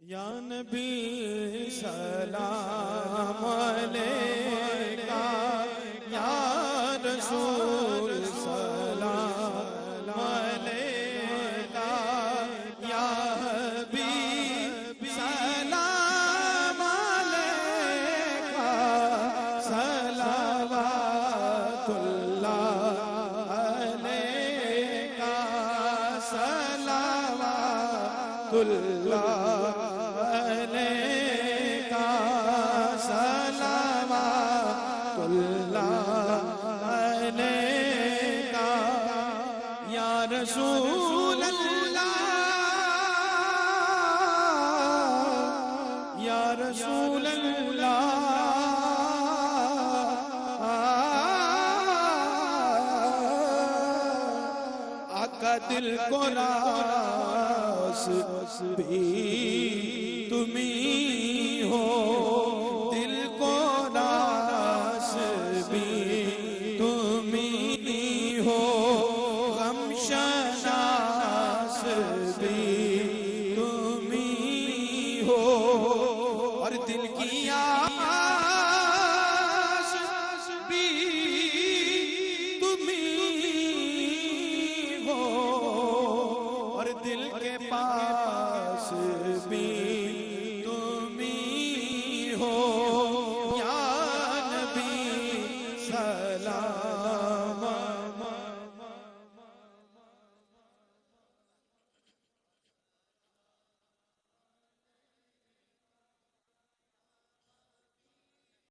या नबी सलाम अलैका, या रसूल सलाम अलैका, या हबीब सलाम अलैका, सलावतुल्लाह अलैका, सलावतुल्लाह अलैका, सलावतुल्लाह अलैका, या रसूल अल्लाह, या रसूल अल्लाह। आका दिल को रास भी तुम्ही हो, दिल को रास भी तुम्ही हो, गम शनास भी तुम्ही हो, और दिल की आस भी तुम्ही हो, और दिल के पास भी